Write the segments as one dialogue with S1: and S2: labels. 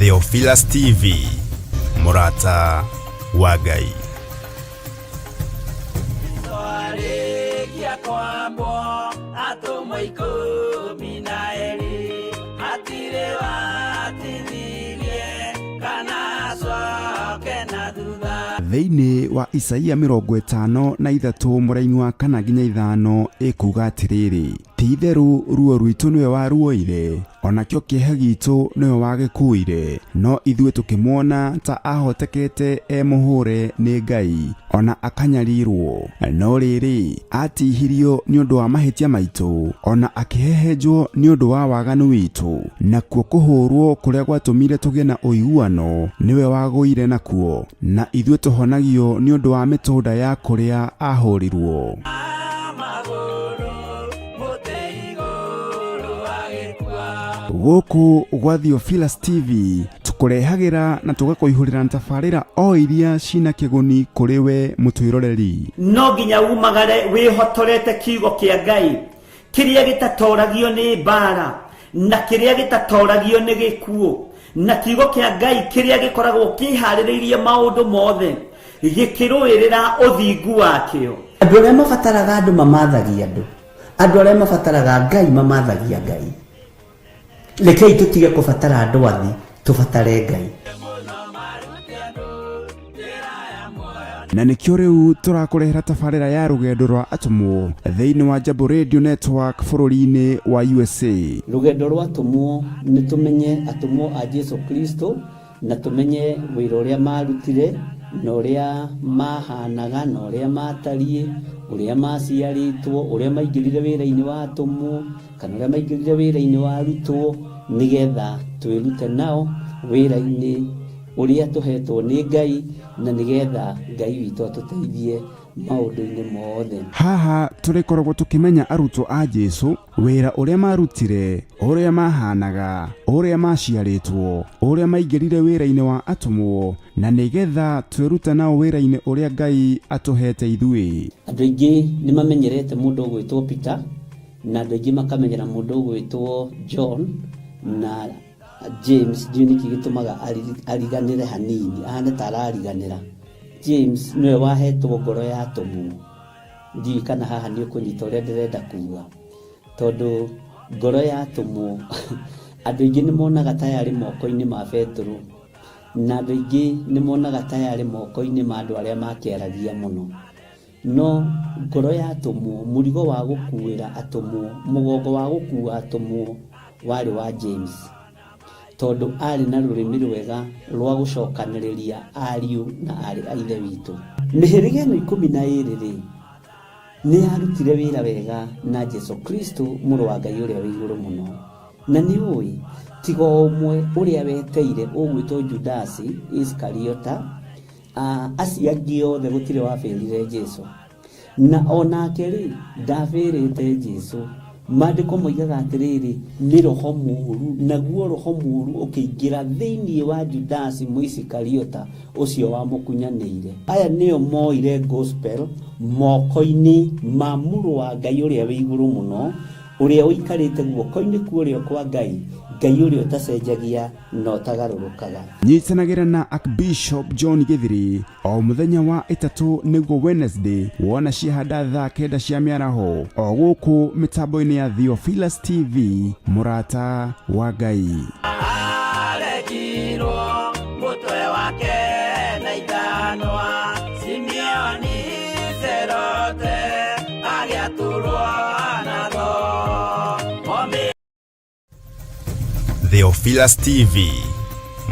S1: Theophilus TV, Murata wa Ngai. Thĩinĩ wa Isaia 53 mũraini wa 4 nginya 5 ĩkuga atĩrĩrĩ: ti itherũ ruo rwitũ nĩwe waruoire, onakĩo kĩeha gitũ nĩwe wagĩkuire, no ithuĩ tũkĩmuona ta ahotekete mũhũre nĩ Ngai, ona akanyarirwo, no rĩrĩ atihirio nĩ ũndũ wa mahĩtia maitũ, ona akĩhehenjwo nĩ ũndũ wa waganu witũ, nakuo kũhũrwo kũrĩa gwatũmire tũgĩe na ũiguano nĩwe wagũire nakuo, na ithuĩ tũhonagio nĩ ũndũ wa mĩtũnda ya kũrĩa ahũrirwo. Gũkũ gwa Theophilus TV tũkũrehagĩra na tũgakũihũrĩra tabarĩra o iria cina kĩguni kũrĩ we mũtwĩroreri.
S2: No nginya umagare wĩhotorete kiugo kĩa Ngai kĩrĩa gĩtatoragio nĩ mbara na kĩrĩa gĩtatoragio nĩ gĩkuũ, na kiugo kĩa Ngai kĩrĩa gĩkoragwo kĩharĩrĩirie maũndũ mothe gĩkĩrũĩrĩra ũthingu wakĩo. Andũ arĩa mabataraga andũ mamathagia andũ arĩa mabataraga Ngai mamathagia Ngai. Rekei tutige kubatara andu athi, tubatare Ngai.
S1: Na nĩkĩo rĩu tũrakũrehera tabarĩra ya rũgendo rwa atũmwo thĩinĩ wa Jambo Radio Network bũrũri-inĩ wa USA.
S2: Rũgendo rwa atũmwo nĩ tũmenye atũmwo a Jesu Kristo, na tũmenye wĩra ũrĩa marutire, na ũrĩa mahanaga, na ũrĩa matariĩ, ũrĩa maciarĩtwo, ũrĩa maingĩrire wĩra-inĩ wa atũmwo, kana ũrĩa maingĩrire wĩra-inĩ wa arutwo, nĩgetha twĩrute nao wĩra-inĩ ũrĩa tũhetwo nĩ Ngai, na nĩgetha Ngai witũ atũteithie maũndũ-inĩ mothe.
S1: Haha tũrĩkoragwo tũkĩmenya arutwo a Jesu, wĩra ũrĩa marutire, ũrĩa mahanaga, ũrĩa maciarĩtwo, ũrĩa maingĩrire wĩra-inĩ wa atũmwo, na nĩgetha twĩrute nao wĩra-inĩ ũrĩa Ngai atũhete ithuĩ.
S2: Andũ aingĩ nĩ mamenyerete mũndũ ũgwĩtwo Peter, na andũ aingĩ makamenyera mũndũ ũgwĩtwo John na James. Nĩkĩ gĩtũmaga ariganĩre hanini, ahane ta arariganĩra. James nĩwe wahetwo ngoro ya atũmwo. Ndiũĩ kana haha nĩ ũkũnyita ũrĩa ndĩrenda kuga, tondũ ngoro ya atũmwo andũ aingĩ nĩ monaga ta yarĩ moko-inĩ ma Petro, na andũ aingĩ nĩ monaga ta yarĩ moko-inĩ ma andũ arĩa makĩaragia mũno. No ngoro ya atũmwo, mũrigo wa gũkuĩra atũmwo, mũgongo wa gũkua atũmwo warĩ wa James, tondũ arĩ na rũrĩmĩ rwega rwa gũcokanĩrĩria ariũ na arĩ a ithe witũ. Mĩhĩrĩga ĩno 12 nĩ yarutire wĩra wega na Jesu Kristo, mũrũ wa Ngai ũrĩa wĩ igũrũ mũno. Na nĩ ũĩ tiga ũmwe ũrĩa weteire ũgwĩtwo Judasi Iskariota, acio angĩ othe gũtirĩ wabĩrire Jesu, na onake rĩ ndabĩrĩte Jesu. Maandĩko moigaga atĩrĩrĩ, nĩ roho mũũru, naguo roho mũũru ũkĩingĩra thĩinĩ wa Judasi Iskariota ũcio wamũkunyanĩire. Aya nĩo moire gospel moko-inĩ ma mũrũ wa Ngai ũrĩa wĩ igũrũ mũno, ũrĩa ũikarĩte guoko-inĩ kuorĩo kwa Ngai, Ngai ũrĩa ũtacenjagia na ũtagarũrũkaga.
S1: Nyitanagĩra na Archbishop John Gĩthiri o mũthenya wa ĩtatũ nĩguo Wednesday, wona ciahanda thaa 9 cia mĩaraho, o gũkũ mĩtambo-inĩ ya Theophilus TV, Murata wa Ngai. Theophilus TV,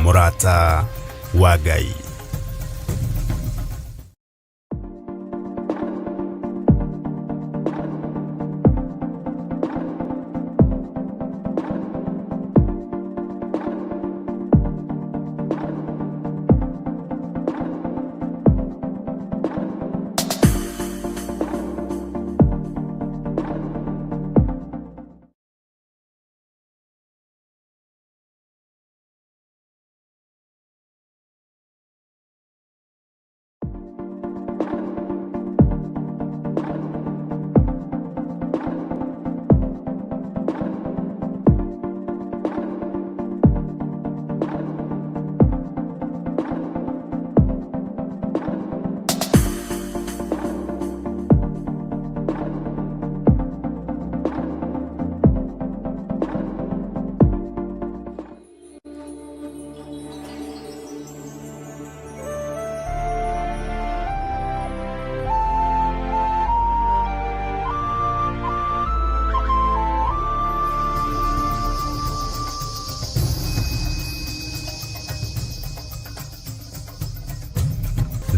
S1: Murata wa Ngai.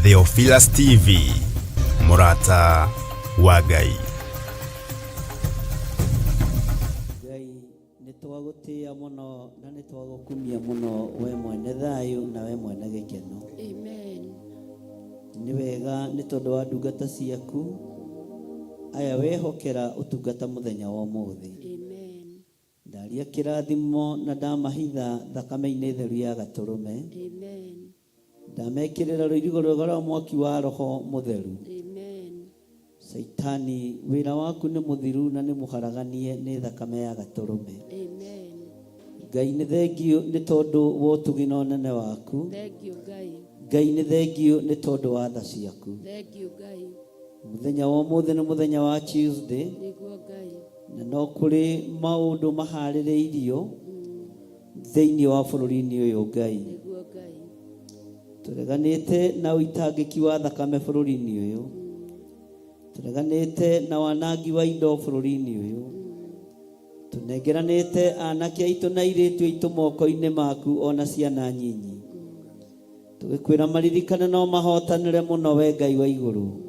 S1: Theophilus TV, Murata wa Ngai.
S2: Ngai nitwagutia muno na nitwagukumia muno we mwene thayu na we mwene gikeno. Amen. Ni wega ni tondu wa ndungata ciaku aya wehokera utungata muthenya wa umuthi. Amen. Ndaria kirathimo na ndamahitha thakame-ini theru ya gaturume. Amen. Ndamekirira ruirigo rwega rwa mwaki wa roho mutheru. Amen. Saitani wira waku ni muthiru na ni muharaganie ni thakame ya gaturume. Amen. Ngai ni thengio ni tondu wa utugino nene waku. Thengio Ngai. Ngai ni thengio ni tondu wa tha ciaku. Thengio Ngai. Muthenya wa umuthi ni muthenya wa Tuesday. Niguo Ngai. Na no kuri maundu mahaririirio thiini wa bururi-ini uyu Ngai. Niguo Ngai. Tureganite na uitangiki wa thakame bururi-ini uyu. Tureganite na wanangi wa indo bururi-ini uyu. Tunengeranite anake aitu na iritu aitu moko-ini maku ona ciana nyinyi. Tugikwira maririkane no mahotanire muno we Ngai wa iguru.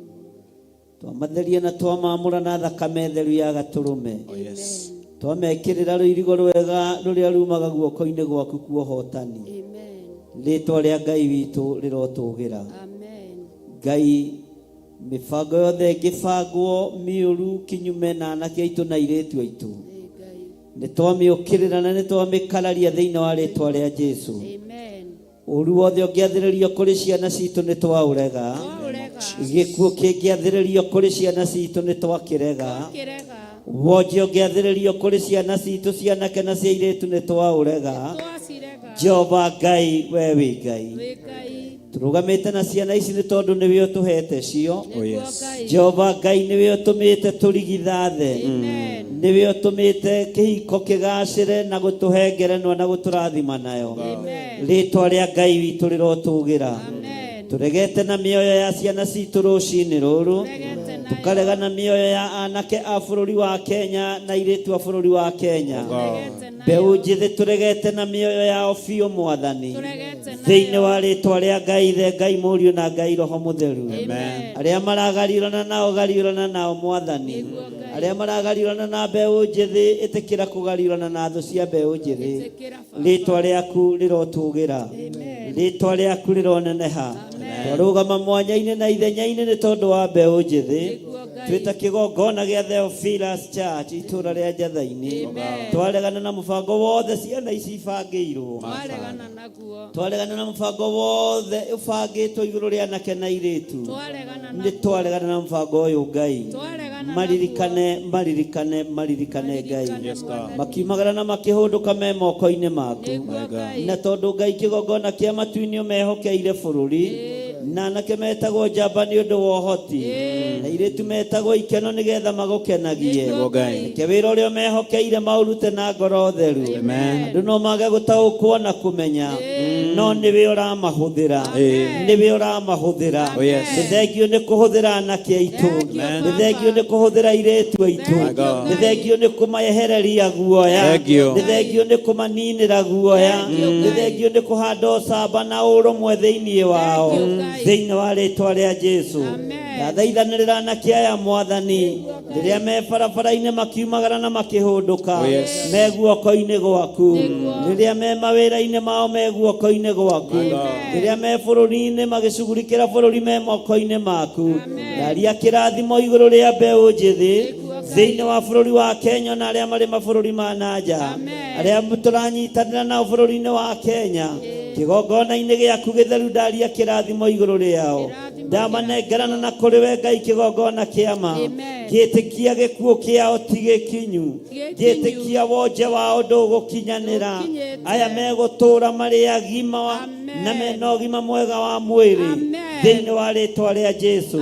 S2: Twamatheria na twamamura na thakame theru ya gaturume. Yes. Twamekirira ruirigo rwega ruria rumaga guoko-ini gwaku kuohotani. Amen. Ritwa ria Ngai witu rirotugira. Amen. Ngai mibango yothe ngibangwo miuru kinyume na anake aitu na iritu aitu. Ni twamiukirira na ni twamikararia thiini wa ritwa ria Jesu. Amen. Uru wothe ungiathiririo kuri ciana citu ni twaurega. Gikuo kingiathiririo kuri ciana citu ni twakirega. Wonje ungiathiririo kuri ciana citu cianake na cia iritu ni twaurega. Jehova Ngai we wi Ngai. Turugamite na ciana ici ni tondu niwe utuhete cio. Jehova Ngai niwe utumite turigithathe. Niwe utumite kihiko kigacire na gutuhengeranwa na guturathima nayo. Ritwa ria Ngai witu rirotugira. Turegete na mioyo ya ciana citu rucini ruru. Tukarega na mioyo ya anake a bururi wa Kenya na iritu a bururi wa Kenya. Mbeu njithi turegete na mioyo yao biũ Mwathani. Thiini wa ritwa ria Ngai the Ngai Mũriũ na Ngai Roho Mutheru. Aria maragarirana nao garirana nao Mwathani. Aria maragarirana na mbeu njithi itikira kugarirana na thu cia mbeu njithi. Ritwa riaku rirotugira. Ritwa riaku rironeneha. Twarugama mwanya-ini na ithenya-ini ni tondu wa mbeu njithi. Twita kigongona gia Theophilus Church itura ria Njatha-ini. Twaregana na mubango wothe ciana ici ibangĩirwo. Twaregana na mubango wothe ubangĩtwo igũrũ ria anake na iritu. Nĩ twaregana na mubango ũyũ Ngai. Maririkane maririkane maririkane Ngai. Makiumagara na makĩhũndũka me moko-ini maku. Na tondu Ngai kigongona kia matu-ini ũmehokeire bururi. Na anake metagwo njamba nĩ ũndũ wa ũhoti. Na iritu metagwo ikeno nĩgetha magukenagie. Ke wĩra ũrĩa mehokeire maũrute na ngoro theru. Andũ no mage gũtaũkwo na kũmenya. No nĩwe ũramahũthĩra. Nĩwe ũramahũthĩra. Nĩ thengio nĩ kũhũthĩra anake aitũ. Nĩ thengio nĩ kũhũthĩra iritu aitũ. Nĩ thengio nĩ kũmaehereria guoya. Nĩ thengio nĩ kũmaninĩra guoya. Nĩ thengio nĩ kũhanda ũcamba na ũrũmwe thĩinĩ wao. Thĩinĩ wa ritwa ria Jesu. Ndathaithanĩrĩra anake aya Mwathani rĩrĩa me barabara-inĩ makiumagara na makĩhũndũka me guoko-inĩ gwaku. Rĩrĩa me mawĩra-inĩ mao me guoko-inĩ gwaku. Rĩrĩa me bũrũri-inĩ magĩcugurikĩra bũrũri me moko-inĩ maku. Ndaria kĩrathimo igũrũ rĩa mbeũ njĩthĩ thĩinĩ wa bũrũri wa Kenya na arĩa marĩ mabũrũri ma nanja. Arĩa tũranyitanĩra nao bũrũri-inĩ wa Kenya. Kigongona-inĩ gĩaku gĩtheru ndaria kĩrathimo igũrũ rĩao. Ndamanengerana na kũrĩ we Ngai kigongona kĩama. Ngĩtĩkia gĩkuũ kĩao ti gĩkinyu. Ngĩtĩkia wonje wao ndũgũkinyanĩra. Aya megũtũũra marĩ agima na mena ũgima mwega wa mwĩrĩ thĩinĩ wa ritwa rĩa Jesu.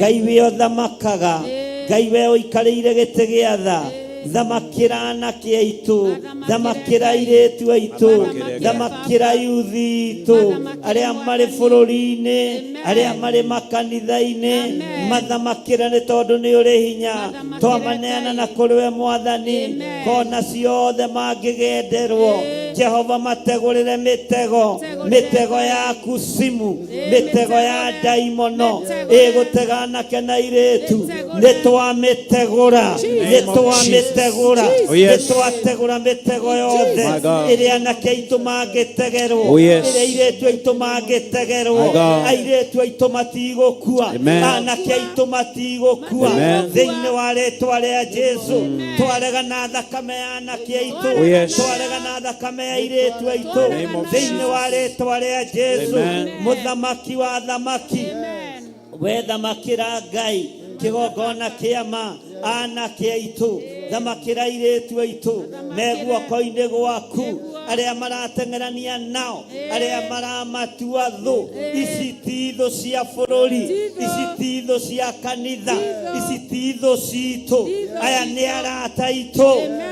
S2: Ngai we ũthamakaga. Ngai we ũikarĩire gĩtĩ gĩa tha. Thamakĩra anake aitũ. Thamakĩra airĩtu aitũ. Thamakĩra yuthi itũ. Arĩa marĩ bũrũri-inĩ. Arĩa marĩ makanitha-inĩ. Mathamakĩra nĩ tondũ nĩ ũrĩ hinya. Twamaneana na kũrĩ we Mwathani. Kona ciothe mangĩgenderwo. Jehova mategũrĩre mĩtego
S3: mitego ya kusimu, mitego ya daimono egotega anake na iretu nitwametegura nitwategura mitego yothe iria anake aitu magitegerwo iria iretu aitu magitegerwo airetu aitu matigukua anake aitu matigukua thiini wa ritwa ria Jesu twarega na thakame ya anake aitu twarega na thakame ya airetu aitu thiini wa ritwa ria Jesu muthamaki wa thamaki we thamakira Ngai kigongona kiama anake aitu thamakira airetu aitu me guoko-ini gwaku aria marateng'erania nao aria maramatua thu ici ti thu cia bururi ici ti thu cia kanitha ici ti thu citu aya ni arata itu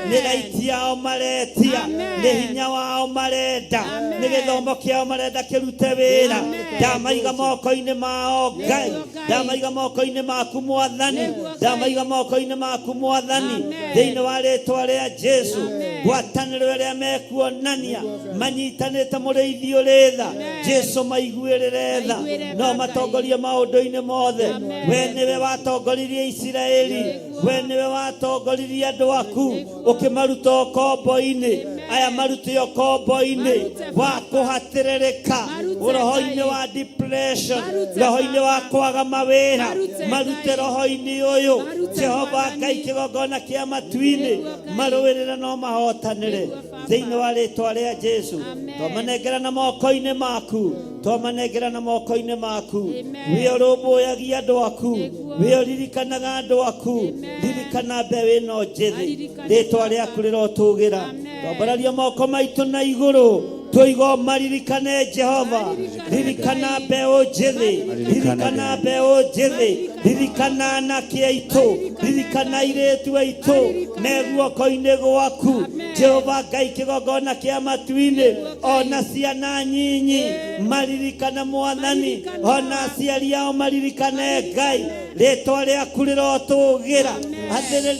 S3: ni raiti yao maretia ni hinya wao marenda ni githomo kiao marenda kirute wira ndamaiga moko-ini mao Ngai ndamaiga moko-ini maku Mwathani ndamaiga moko-ini maku Mwathani thiini wa ritwa ria Jesu ngwataniro iria mekuonania manyitanite muriithio ritha Jesu maiguirire tha no matongorie maundu-ini mothe we niwe watongoririe Israeli we niwe watongoririe andu aku ukimaruta kombo-ini aya marutio kombo-ini wa kuhatiririka roho-ini wa depression roho-ini wa kwaga mawira marute roho-ini uyu Jehova Ngai kigongona kia matu-ini maruirire no mahotanire thiini wa ritwa ria Jesu twamanengera na moko-ini maku twamanengera na moko-ini maku we urumbuyagia andu aku we uririkanaga andu aku ririkana mbeũ ĩno njithi ritwa riaku rirotugira twambararia moko maitu na iguru tuigo maririkane Jehova ririkana mbeũ njithi ririkana mbeũ njithi ririkana anake aitu ririkana airetu aitu me guoko-ini gwaku Jehova Ngai kigongona kia matu-ini ona ciana nyinyi maririkana Mwathani ona aciari ao maririkane Ngai ritwa riaku rirotugira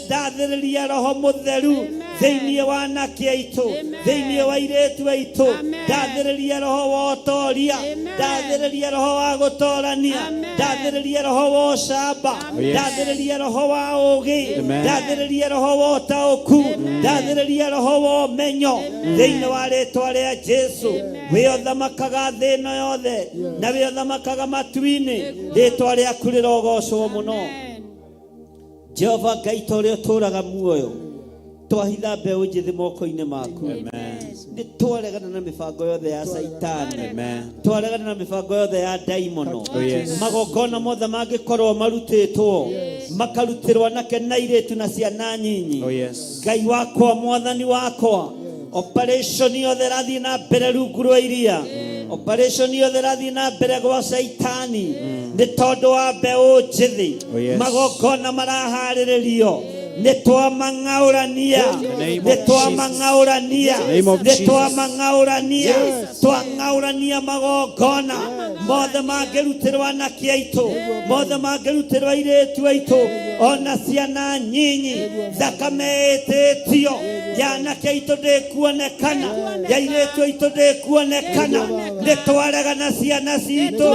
S3: ndathiriria roho mutheru thiini wa anake aitu thiini wa airetu aitu ndathiriria roho wa utoria ndathiriria roho wa gutorania ndathiriria roho wa ucamba ndathiriria roho wa ugi ndathiriria roho wa utauku ndathiriria roho wa umenyo thiini wa ritwa ria Jesu we uthamakaga thi ino yothe na we uthamakaga matu-ini ritwa riaku rirogocwo muno Jehova Ngai ta uria uturaga muoyo twahitha mbeũ njithi moko-ini maku ni twaregana na mibango yothe ya saitani twaregana na mibango yothe ya daimono magongona mothe mangikorwo marutitwo makarutirwo anake na airetu na ciana nyinyi Ngai wakwa Mwathani wakwa operation yothe rathi na mbere rungu rwa iria operation yothe rathi na mbere gwa saitani ni tondu wa mbeũ njithi magongona maraharĩrĩrio netwamang'aũrania twang'aũrania magongona mothe mangĩrutirwo anake aitu mothe mangĩrutirwo airetu aitu ona ciana nyinyi thakame ĩtĩtio ya anake aitu ndĩkuonekana ya airetu aitu ndĩkuonekana nĩtwaregana ciana citu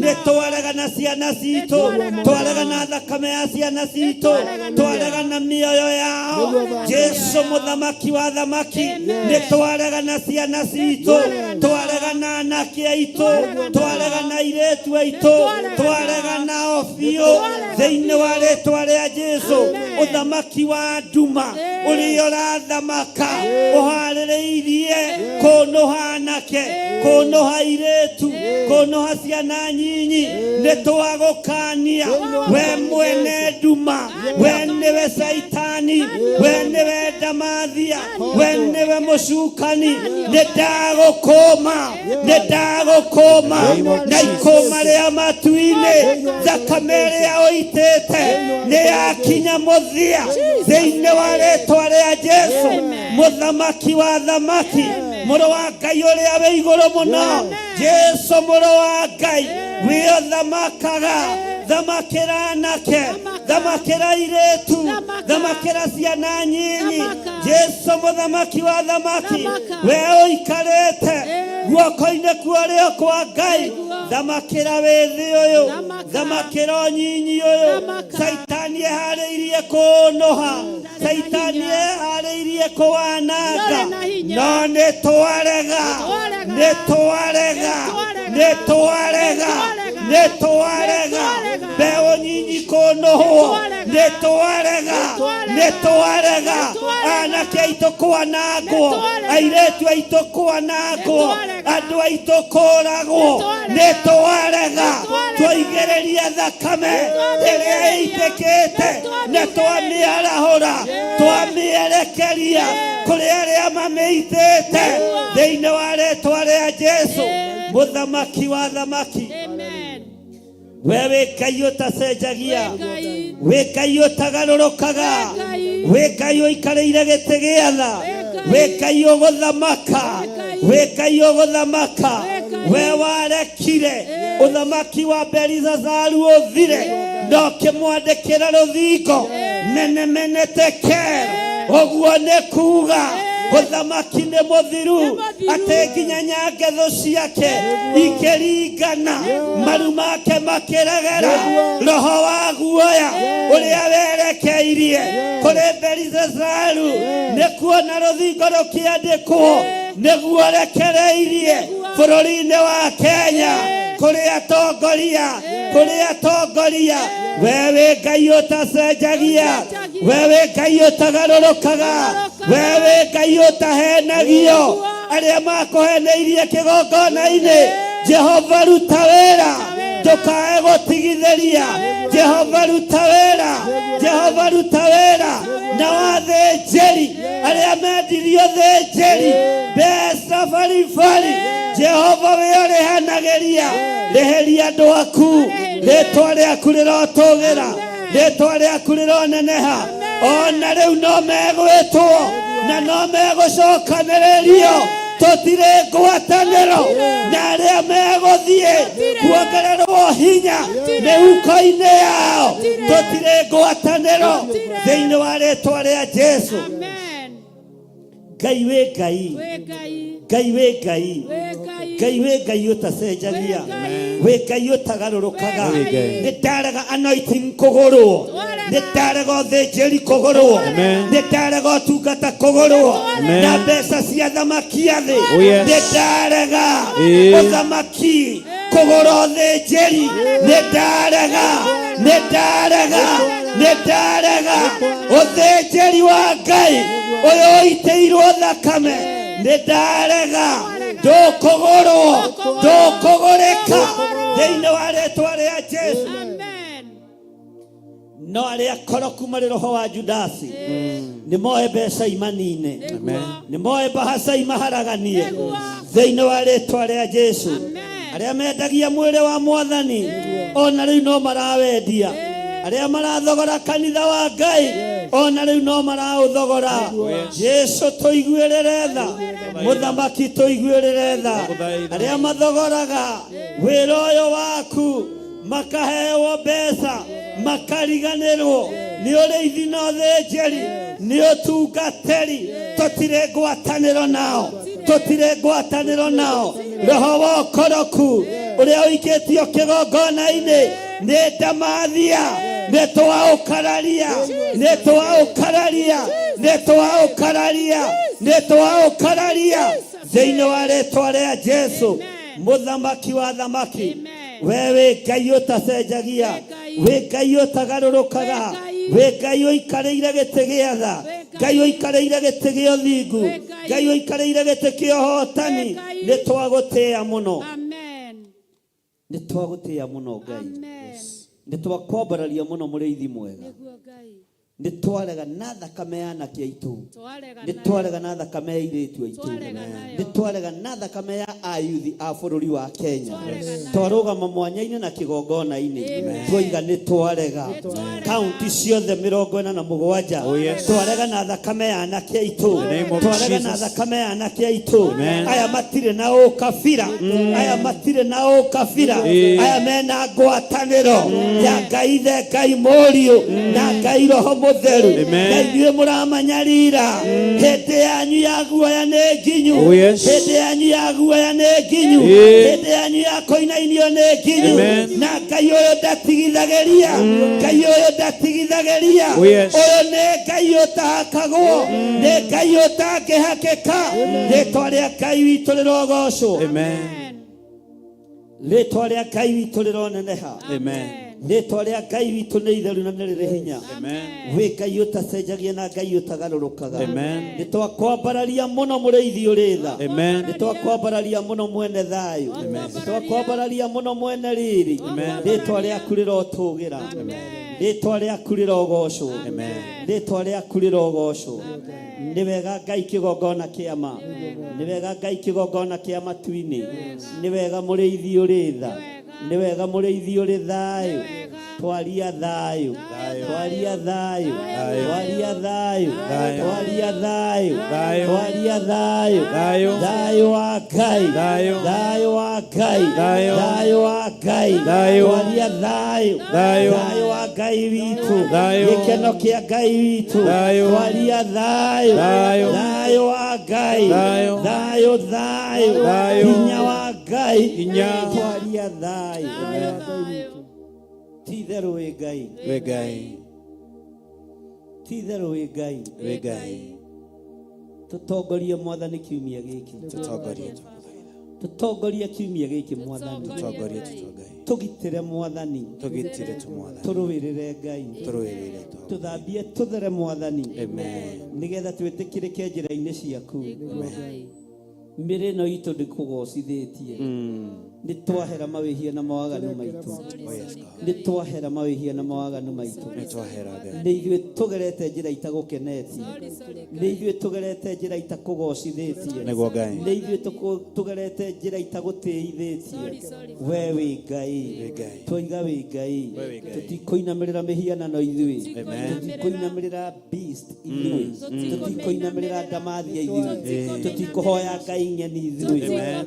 S3: nĩtwaregana ciana citu twaregana thakame ya ciana citu twaregana mioyo yao Jesu muthamaki wa thamaki nitwaregana ciana citu twaregana anake aitu twaregana airetu aitu twaregana ofio thiini wa ritwa ria Jesu uthamaki wa nduma uria urathamaka uharĩrĩirie kũnũha anake kũnũha airetu kũnũha ciana nyinyi nĩtwagũkania we mwene nduma we niwe saitani we niwe ndamathia we niwe mũcukani nĩndagũkũma na ikũma rĩa matu-ini thakame ĩrĩa ũitĩte nĩyakinya mũthia thĩinĩ wa rĩtwa rĩa Jesu mũthamaki wa thamaki mũrũ wa Ngai ũrĩa wĩ igũrũ mũno Jesu mũrũ wa Ngai we ũthamakaga thamakĩra anake thamakĩra iretu, thamakĩra ciana nyinyi. Jesu mũthamaki wa thamaki, we ũikarĩte guoko-inĩ kuorĩo kwa Ngai, thamakĩra wĩthĩ ũyũ, thamakĩra ũnyinyi ũyũ. Saitani eharĩirie kũũnũha, Saitani eharĩirie kũwananga, no nĩtwarega, nĩtwarega, nĩtwarega, nĩtwarega. Mbeũ nyinyi kũũnũhwo, nĩtwarega, nĩtwarega. Anake aitũ kwanangwo, airĩtu aitũ kwanangwo, andũ aitũ kũũragwo, nĩtwarega. Twaigĩrĩria thakame ĩrĩa ĩitĩkĩte na twamĩarahũra, twamĩerekeria kũrĩ arĩa mamĩitĩte thĩinĩ wa rĩĩtwa rĩa Jesu mũthamaki wa thamaki. We wĩ Ngai ũtacenjagia, wĩ Ngai ũtagarũrũkaga, wĩ Ngai ũikarĩire gĩtĩ gĩa tha, wĩ Ngai ũgũthamaka, wĩ Ngai ũgũthamaka. We warekire ũthamaki wa Belizazaru ũthire, no ũkĩmwandĩkĩra rũthingo mene tekel. Ũguo nĩ kuuga ũthamaki nĩ mũthiru, atĩ nginya nyangetho ciake ikĩringana, maru make makĩregera. Roho wa guoya ũrĩa werekeirie kũrĩ Belizazaru nĩ kuona rũthingo rũkĩandĩkwo nĩguo rekereirie bũrũri-inĩ wa Kenya kũrĩ atongoria, kũrĩ atongoria. We wĩ Ngai ũtacenjagia, we wĩ Ngai ũtagarũrũkaga, we wĩ Ngai ũtahenagio. Arĩa makũheneirie kĩgongona-inĩ, Jehova ruta wĩra, ndũkae gũtigithĩria. Jehova ruta wĩra, Jehova ruta wĩra. Na wathĩnjĩri arĩa mendirio thĩnjĩri mbeca baribari, Jehova we ũrĩhanagĩria. Rĩhĩria andũ aku, rĩĩtwa rĩaku rĩrotũgĩra, rĩĩtwa rĩaku rĩroneneha. Ona rĩu no megwĩtwo na no megũcokanĩrĩrio, tũtirĩ ngwatanĩro na arĩa megũthiĩ kuongererwo hinya mĩhuko-inĩ yao, tũtirĩ ngwatanĩro thĩinĩ wa rĩĩtwa rĩa Jesu. Ngai wĩ Ngai, Ngai wĩ Ngai, Ngai wĩ Ngai ũtacenjagia, wĩ Ngai ũtagarũrũkaga. Nĩndarega anointing kũgũrwo, nĩndarega ũthĩnjĩri kũgũrwo, nĩndarega ũtungata kũgũrwo na mbeca cia thamaki a thĩ. Nĩndarega ũthamaki kũgũra ũthĩnjĩri, nĩndarega, nĩndarega, nĩndarega ũthĩnjĩri wa Ngai ũyũ ũitĩirwo thakame. Nĩndarega, ndũkũgũrwo, ndũkũgũrĩka thĩinĩ wa rĩĩtwa rĩa Jesu. No arĩa akoroku marĩ roho wa Judasi nĩ moe mbeca imanine, nĩ moe mbahaca imaharaganie thĩinĩ wa rĩĩtwa rĩa Jesu. Arĩa mendagia mwĩrĩ wa Mwathani ona rĩu no marawendia. Arĩa marathogora kanitha wa Ngai ona rĩu no maraũthogora. Jesu tũiguĩrĩre tha, mũthamaki tũiguĩrĩre tha. Arĩa mathogoraga wĩra ũyũ waku makaheo mbeca, makariganĩrwo nĩ ũrĩithi na ũthĩnjĩri, nĩ ũtungatĩri, tũtirĩ ngwatanĩro nao, tũtirĩ ngwatanĩro nao. Roho wa ũkoroku ũrĩa ũikĩtio kĩgongona-inĩ nĩ ndamathia, nĩ twaũkararia, nĩ twaũkararia, nĩ twaũkararia, nĩ twaũkararia thĩinĩ wa rĩĩtwa rĩa Jesu mũthamaki wa thamaki. We wĩ Ngai ũtacenjagia, wĩ Ngai ũtagarũrũkaga, wĩ Ngai ũikarĩire gĩtĩ gĩa tha, Ngai ũikarĩire gĩtĩ gĩa ũthingu, Ngai ũikarĩire gĩtĩ kĩa ũhotani. Nĩ twagũtĩĩa mũno, nĩ twagũtĩĩa mũno Ngai, nĩ twakwambararia mũno mũrĩithi mwega. Nĩ twarega na thakame ya anake aitũ, nĩ twarega na thakame ya airĩtu aitũ, nĩ twarega na thakame ya ayuthi a bũrũri wa Kenya. Twarũgama mwanya-inĩ na kĩgongona-inĩ twoiga nĩ twarega. Kaunti ciothe 47 twarega na thakame ya anake aitũ, twarega na thakame ya anake aitũ. Aya matirĩ na ũkabira, aya matirĩ na ũkabira, aya mena ngwatanĩro ya Ngai Ithe, Ngai Mũriũ na Ngai Roho Mũtheru. Na ithuĩ mũramanyarira hĩndĩ yanyu ya guoya nĩ nginyu, hĩndĩ yanyu ya guoya nĩ nginyu, hĩndĩ yanyu ya kũinainio nĩ nginyu. Na Ngai ũyũ ndatigithagĩria, Ngai ũyũ ndatigithagĩria. Ũyũ nĩ Ngai ũtahakagwo, nĩ Ngai ũtangĩhakĩka. Rĩĩtwa rĩa Ngai witũ rĩrogocwo, rĩĩtwa rĩa Ngai witũ rĩroneneha. Rĩĩtwa rĩa Ngai witũ nĩ itheru na nĩ rĩrĩ hinya. Wĩ Ngai ũtacenjagia na Ngai ũtagarũrũkaga. Nĩ twakwambararia mũno mũrĩithi ũrĩ tha, nĩ twakwambararia mũno mwene thayũ, nĩ twakwambararia mũno mwene riri. Rĩĩtwa rĩaku rĩrotũgĩra, rĩĩtwa rĩaku rĩrogocwo, rĩĩtwa rĩaku rĩrogocwo. Nĩ wega Ngai kĩgongona kĩa ma, nĩ wega Ngai kĩgongona kĩa matu-inĩ, nĩ wega mũrĩithi ũrĩ tha, nĩ wega mũrĩithi ũrĩ thayũ. Twaria thayũ, twaria thayũ, twaria thayũ, twaria thayũ, twaria thayũ, thayũ wa Ngai, thayũ wa Ngai, thayũ wa Ngai, twaria thayũ, thayũ wa Ngai witũ, gĩkeno kĩa Ngai witũ, twaria thayũ, thayũ wa Ngai, thayũ, thayũ, hinya wa Ngai, twaria thayũ. Ti-itherũ wĩ Ngai, wĩ Ngai, ti-itherũ wĩ Ngai, wĩ Ngai. Tũtongorie Mwathani kiumia gĩkĩ, tũtongorie kiumia gĩkĩ Mwathani, tũgitĩre Mwathani, tũrũĩrĩre Ngai, tũthambie tũthere Mwathani, nĩgetha twĩtĩkĩrĩke njĩra-inĩ ciaku. Mĩrĩ ĩno itũ ndĩkũgocithĩtie, nĩ twahera mawĩhia na mawaganu maitũ, nĩ twahera mawĩhia na mawaganu maitũ. Nĩ ithuĩ tũgerete njĩra itagũkenetie, nĩ ithuĩ tũgerete njĩra itakũgocithĩtie, nĩ ithuĩ tũgerete njĩra itagũtĩithĩtie. We wĩ Ngai, twoiga wĩ Ngai, tũtikũinamĩrĩra mĩhianano ithuĩ, tũtikũinamĩrĩra beast ithuĩ, tũtikũinamĩrĩra ndamathia ithuĩ, tũtikũhoya Ngai nyeni ithuĩ,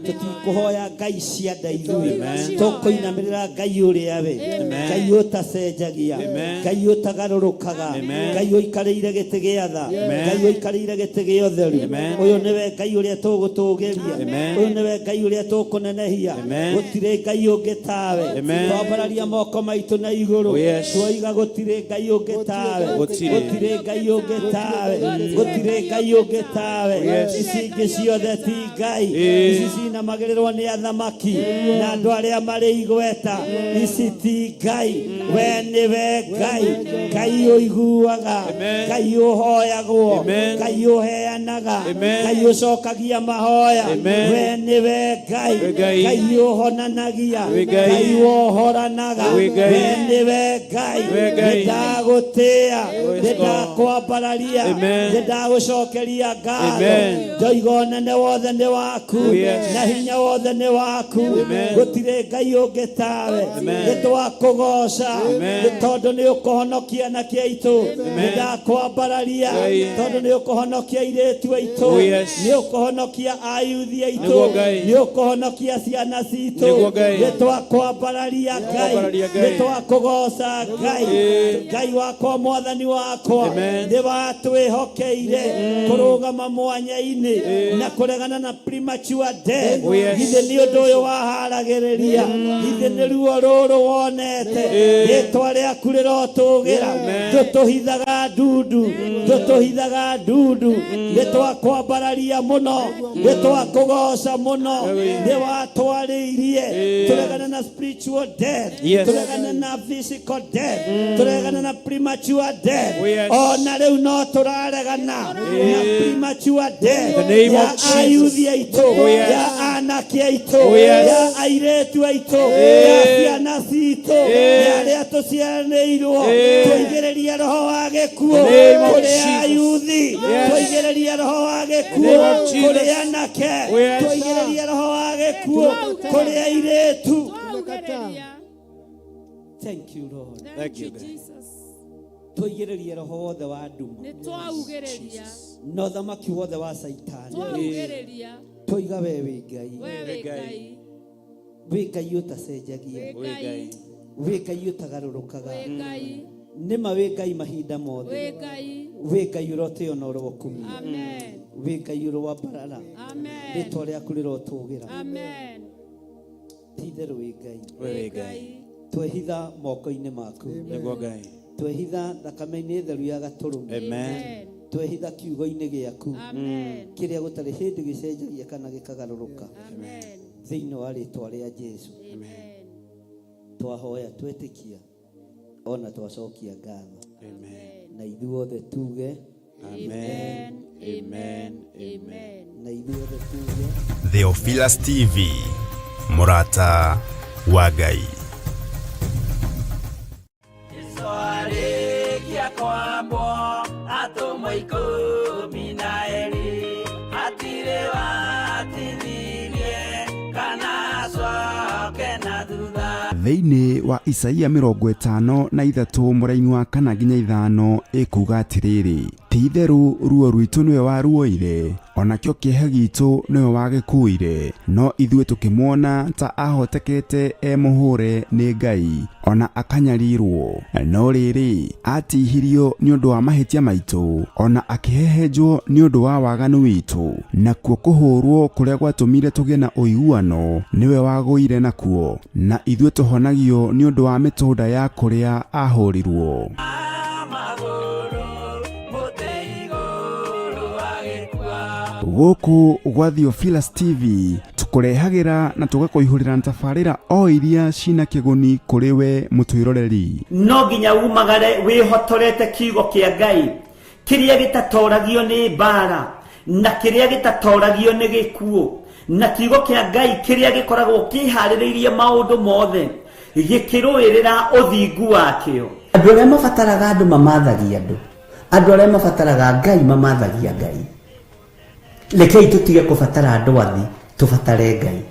S3: tũtikũhoya Ngai cia nda ithuĩ, tũkũinamĩrĩra Ngai ũrĩa we, Ngai ũtacenjagia, Ngai ũtagarũrũkaga, Ngai ũikarĩire gĩtĩ gĩa tha, Ngai ũikarĩire gĩtĩ gĩa ũtheru. Ũyũ nĩwe Ngai ũrĩa tũgũtũgĩria, ũyũ nĩwe Ngai ũrĩa tũkũnenehia. Gũtirĩ Ngai ũngĩ tawe. Twambararia moko maitũ na igũrũ, twoiga gũtirĩ Ngai ũngĩ tawe, gũtirĩ Ngai ũngĩ tawe, gũtirĩ Ngai ũngĩ tawe. Ici ingĩ ciothe ti Ngai, ici cinamagĩrĩrwo nĩ athamaki na andũ arĩa marĩ igweta. Ici ti Ngai, we nĩwe Ngai, Ngai ũiguaga, Ngai ũhoyagwo, Ngai ũheanaga, Ngai ũcokagia mahoya. We nĩwe Ngai, Ngai ũhonanagia, Ngai wohoranaga. We nĩwe Ngai, nĩndagũtĩĩa, nĩndakwambararia, nĩndagũcokeria ngatho. Ndoiga ũnene wothe nĩ waku, na hinya wothe nĩ waku. Gũtirĩ Ngai ũngĩ tawe, nĩtwakũgoca nĩ tondũ nĩ ũkũhonokia anake aitũ. Nĩndakwambararia tondũ nĩ ũkũhonokia airĩtu aitũ, nĩ ũkũhonokia ayuthi aitũ, nĩ ũkũhonokia ciana citũ. Nĩtwakwambararia Ngai, nĩtwakũgoca Ngai. Ngai wakwa, Mwathani wakwa, nĩ watwĩhokeire kũrũgama mwanya-inĩ na kũregana na premature death. Githĩ nĩ ũndũ ũyũ waharagĩrĩria, githĩ nĩ ruo rũrũ wonete. Rĩĩtwa rĩaku rĩrotũgĩra, tũtũhithaga ndundu, tũtũhithaga ndundu. Nĩtwakwambararia mũno, nĩtwakũgoca mũno. Nĩ watwarĩirie tũregane na spiritual death, tũregane na physical death, tũregane na premature death. Ona rĩu no tũraregana na premature death ya ayuthi aitũ, ya anake aitũ ya airetu aitũ ya ciana citũ ya arĩa tũciaranĩirwo tũigĩrĩria roho wa gĩkuũ kũrĩ ayuthi tũigĩrĩria roho wa gĩkuũ kũrĩ anake tũigĩrĩria roho wa gĩkuũ kũrĩ airetu. Thank you, Lord.
S4: Thank you, Jesus.
S3: Tũigĩrĩrie roho wothe wa nduma na ũthamaki wothe wa Saitani. Tũiga we wĩ Ngai, wĩ Ngai ũtacenjagia, wĩ Ngai ũtagarũrũkaga, nĩma wĩ Ngai mahinda mothe, wĩ Ngai ũrotĩo na ũrokumia, wĩ Ngai ũrowambarara, rĩtwa rĩaku rĩrotũgĩra, ti-itherũ wĩ Ngai. Twehitha moko-inĩ maku, twehitha thakame-inĩ theru ya Gatũrũme, twehitha kiugo-inĩ gĩaku kĩrĩa gũtarĩ hĩndĩ gĩcenjagia kana gĩkagarũrũka, thĩinĩ wa rĩtwa rĩa Jesu twahoya twetĩkia ona twacokia ngatho, na ithuothe tuge amen, amen, amen, na ithuothe tuge
S1: Theophilus TV, mũrata wa Ngai. Thĩinĩ wa Isaia 53 mũraini wa 4 nginya 5 ĩkuga atĩrĩrĩ, ti-itherũ ruo rwitũ nĩwe waruoire, onakĩo kĩeha gitũ nĩwe wagĩkuire, no ithuĩ tũkĩmuona ta ahotekete mũhũre nĩ Ngai, ona akanyarirwo, no rĩrĩ atihirio nĩ ũndũ wa mahĩtia maitũ, ona akĩhehenjwo nĩ ũndũ wa waganu witũ, nakuo kũhũrwo kũrĩa gwatũmire tũgĩe na ũiguano nĩwe wagũire nakuo, na ithuĩ tũhonagio nĩ ũndũ wa mĩtũnda ya kũrĩa ahũrirwo. Gũkũ gwa Theophilus TV tũkũrehagĩra na tũgakũihũrĩra tabarĩra o iria cina kĩguni kũrĩ we mũtwĩroreri.
S3: No nginya umagare wĩhotorete kiugo kĩa Ngai kĩrĩa gĩtatoragio nĩ mbara na kĩrĩa gĩtatoragio nĩ gĩkuũ, na kiugo kĩa Ngai kĩrĩa gĩkoragwo kĩharĩrĩirie maũndũ mothe gĩkĩrũĩrĩra ũthingu wakĩo. Andũ arĩa mabataraga andũ mamathagia andũ arĩa mabataraga Ngai mamathagia Ngai. Rekei tutige kubatara andũ athi, tubatare Ngai.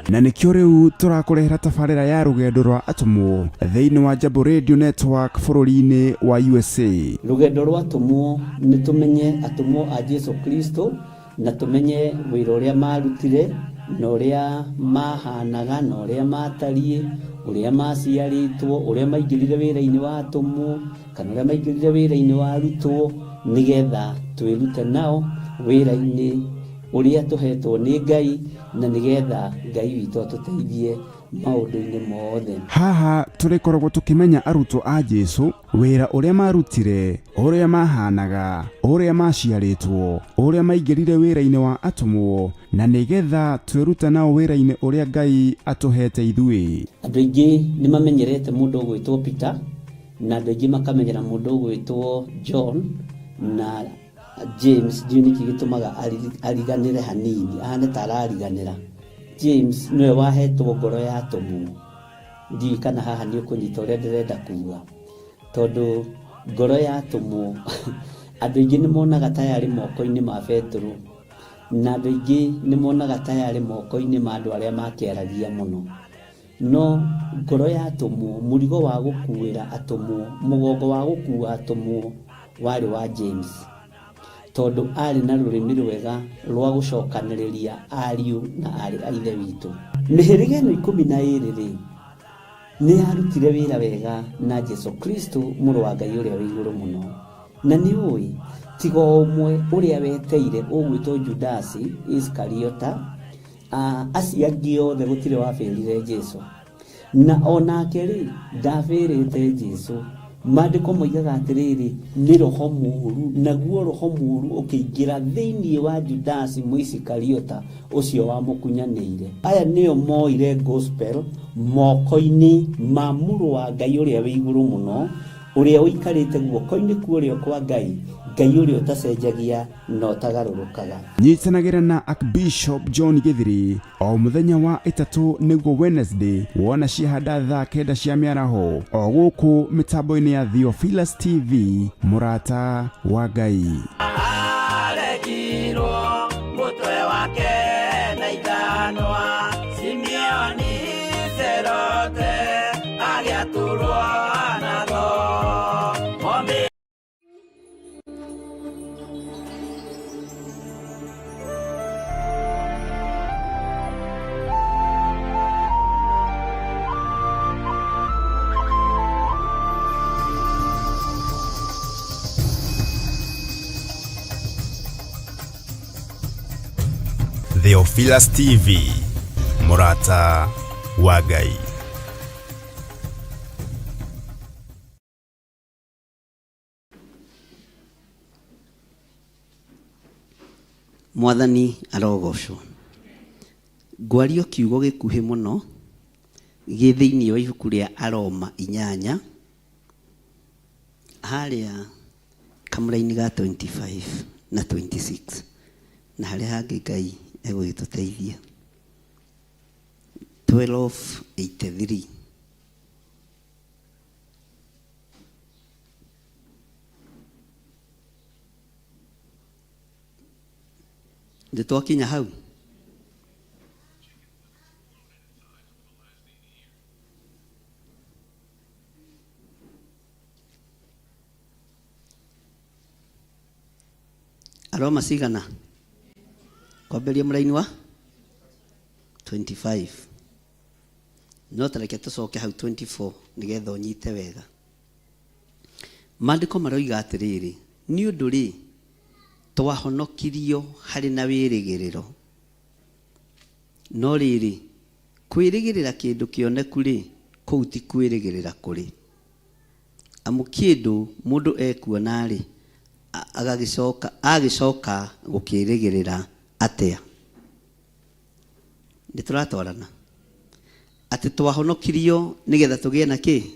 S1: Na nĩkĩo rĩu tũrakũrehera tabarĩra ya rũgendo rwa atũmwo thĩinĩ wa Jambo Radio Network bũrũri-inĩ wa USA.
S2: Rũgendo rwa atũmwo nĩ tũmenye atũmwo a Jesu Kristo, na tũmenye wĩra ũrĩa marutire na ũrĩa mahanaga na ũrĩa matariĩ, ũrĩa maciarĩtwo, ũrĩa maingĩrire wĩra-inĩ wa atũmwo kana ũrĩa maingĩrire wĩra-inĩ wa arutwo, nĩgetha twĩrute nao wĩra-inĩ ũrĩa tũhetwo nĩ Ngai, na nĩgetha Ngai witũ atũteithie maũndũ-inĩ mothe.
S1: Haha tũrĩkoragwo tũkĩmenya arutwo a Jesu, wĩra ũrĩa marutire, ũrĩa mahanaga, ũrĩa maciarĩtwo, ũrĩa maingĩrire wĩra-inĩ wa atũmwo, na nĩgetha twĩrute nao wĩra-inĩ ũrĩa Ngai atũhete ithuĩ.
S2: Andũ aingĩ nĩ mamenyerete mũndũ ũgwĩtwo Peter, na andũ aingĩ makamenyera mũndũ ũgwĩtwo John na James. Nĩ kĩĩ gĩtũmaga ariganĩre hanini, ahane ta arariganĩra. James nĩwe wahetwo ngoro ya atũmwo. Ndiũĩ kana haha nĩ ũkũnyita ũrĩa ndĩrenda kuga, tondũ ngoro ya atũmwo andũ aingĩ nĩ monaga ta yarĩ moko-inĩ ma Petero, na andũ aingĩ nĩ monaga ta yarĩ moko-inĩ ma andũ arĩa makĩaragia mũno. No ngoro ya atũmwo, mũrigo wa gũkuĩra atũmwo, mũgongo wa gũkua atũmwo warĩ wa James, tondũ arĩ na rũrĩmĩ rwega rwa gũcokanĩrĩria ariũ na arĩ a ithe witũ. Mĩhĩrĩga ĩno 12 nĩ yarutire wĩra wega na Jesu Kristo mũrũ wa Ngai ũrĩa wĩ igũrũ mũno. Na nĩ ũĩ tiga ũmwe ũrĩa weteire ũgwĩtwo Judasi Iskariota, acio angĩ othe gũtirĩ wabĩrire Jesu, na onake rĩ ndabĩrĩte Jesu. Maandĩko moigaga atĩrĩrĩ, nĩ roho mũũru, naguo roho mũũru ũkĩingĩra thĩinĩ wa Judasi Mũisikariota ũcio wamũkunyanĩire. Aya nĩo moire gospel moko-inĩ ma mũrũ wa Ngai ũrĩa wĩ igũrũ mũno, uria uikarite guoko-ini kurio kwa Ngai, Ngai uria utacenjagia na utagarurukaga.
S1: Nyitanagira na Archbishop John Githiri o muthenya wa itatu niguo Wednesday wona cihanda thaa 9 cia miaraho o guku mitambo-ini ya Theophilus TV murata wa Ngai. Mutwe wake na ithanwa Simeoni Zerote agiaturwa nago ombi. Theophilus TV murata wa Ngai.
S2: Mwathani arogocwo. Ngwario kiugo gikuhi muno gi thiini wa ibuku ria Aroma 8 haria kamuraini ga 25 na 26 na haria hangi Ngai egugituteithia. 12:83 nditwakinya hau. Aroma cigana kwamberia muraini wa 25 no tareke tucoke hau 24 nigetha unyite wega. Maandiko maroiga atiriri, ni undu ri twahonokirio hari na wirigiriro, no riri kwirigirira kindu kioneku ri kuu ti kwirigirira kuri. Amu kindu mundu ekuona ri agicoka gukirigirira atia. Ndituratwarana ati twahonokirio nigetha tugie na ki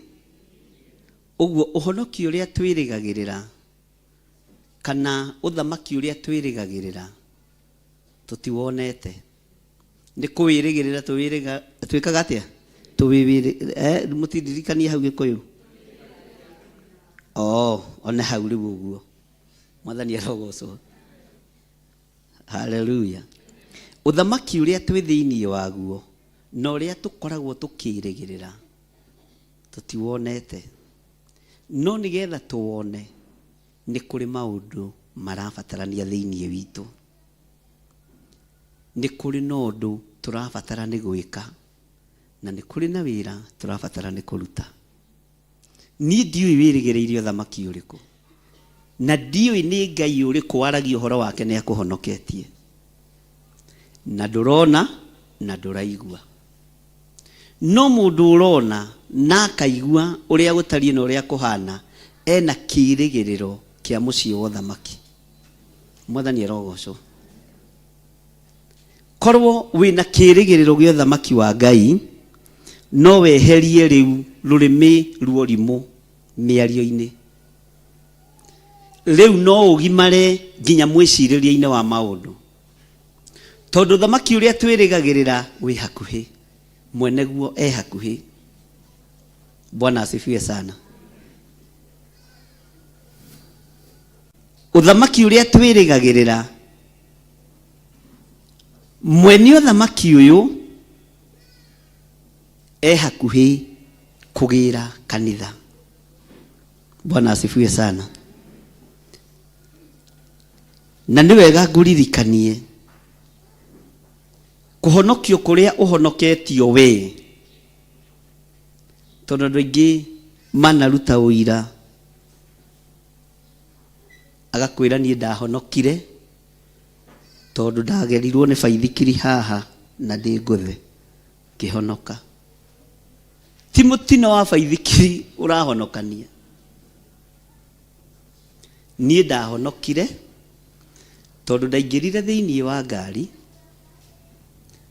S2: uguo uhonokio ria twirigagirira kana uthamaki uria twirigagirira tutiwonete. Ni kuwirigirira twikaga atia mutindirikanie hau Gikuyu one hau riu uguo. Mwathani arogocwo. Hallelujah. Uthamaki uria twi thiini waguo no uria tukoragwo tukirigirira tutiwonete, no nigetha tuwone ni kuri maundu marabatarania thiini witu, ni kuri nondu turabatara ni gwika, na ni kuri na wira turabatara ni kuruta. Ni ndiui wirigiriirio thamaki uriku, na ndiui ni Ngai uriku waragia uhoro wake ni akuhonoketie, na ndurona na nduraigua. No mundu urona na akaigua uria gutarie na uria kuhana ena kirigiriro kia mucii wa thamaki. Mwathani arogocwo. Korwo wina kirigiriro gia thamaki wa Ngai no weherie riu rurimi ruorimu miario-ini. Riu no ugimare nginya mwiciriria-ini wa maundu, tondu thamaki uria twirigagirira wi hakuhi, mweneguo hakuhi. Bwana asifiwe sana. Uthamaki uria twirigagirira mwene uthamaki uyu hakuhi kugira kanitha. Bwana asifiwe sana. Na ni wega nguririkanie kuhonokio kuria uhonoketio we, tondu andu aingi manaruta uira agakwira ni ndahonokire tondu ndagerirwo ni baithikiri haha na ndi nguthe kihonoka. Ti mutino wa baithikiri urahonokania. Ni ndahonokire tondu ndaingirire thiini wa ngari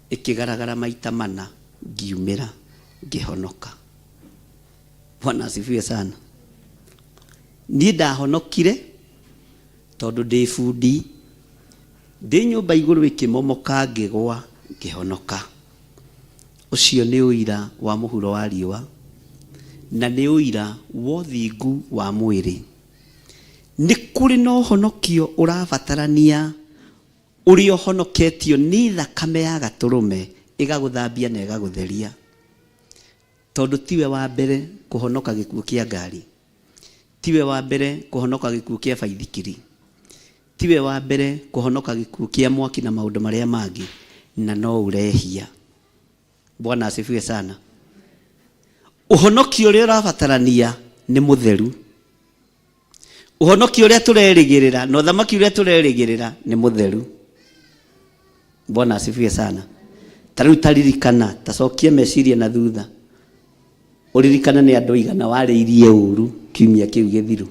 S2: ikigaragara maita mana ngiumira ngihonoka. Bwana asifiwe sana. Niĩ ndahonokire tondu ndĩ bundi, ndĩ nyũmba igũrũ ĩkĩmomoka ngĩgwa ngĩhonoka. Ũcio nĩ ũira wa mũhuro wa riũa na nĩ ũira wa ũthingu wa mwĩrĩ. Nĩ kũrĩ na ũhonokio ũrabatarania ũrĩa ũhonoketio nĩ thakame ya gatũrũme ĩgagũthambia na ĩgagũtheria. Tondu tiwe wa mbere kũhonoka gĩkuũ kĩa ngari, tiwe wa mbere kũhonoka gĩkuũ kĩa baithikiri, tiwe wa mbere kũhonoka gĩkuũ kĩa mwaki na maũndũ marĩa mangĩ, na no ũrehia. Bwana asifiwe sana. Ũhonokio ũrĩa ũrabatarania nĩ mũtheru. Ũhonokio ũrĩa tũrerĩgĩrĩra na ũthamaki ũrĩa tũrerĩgĩrĩra nĩ mũtheru. Bwana asifiwe sana. Tarĩu taririkana, tacokie meciria na thutha. Ũririkana nĩ andũ igana warĩirie ũru kiumia kĩu gĩthiru.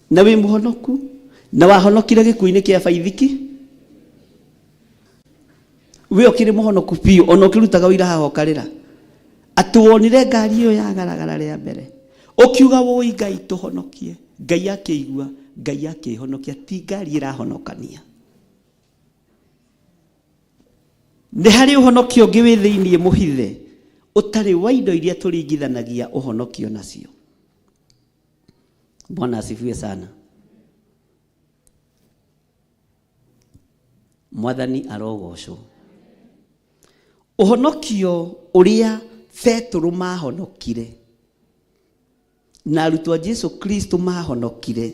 S2: Na wĩ mũhonoku na wahonokire gĩkuũ-inĩ kĩa baithiki. We ũkĩrĩ mũhonoku biũ, ona ũkĩrutaga ũira haha ũkarĩra. Atĩ wonire ngari ĩyo yagaragara rĩa mbere, ũkiuga woi Ngai tũhonokie. Ngai akĩigua, Ngai akĩhonokia, ti ngari ĩrahonokania. Nĩ harĩ ũhonokio ũngĩ wĩ thĩinĩ mũhithe ũtarĩ wa indo iria tũringithanagia ũhonokio nacio. Bwana asifiwe sana. Mwathani arogocwo. Ũhonokio ũrĩa Petro mahonokire na arutwo a Jesu Kristo mahonokire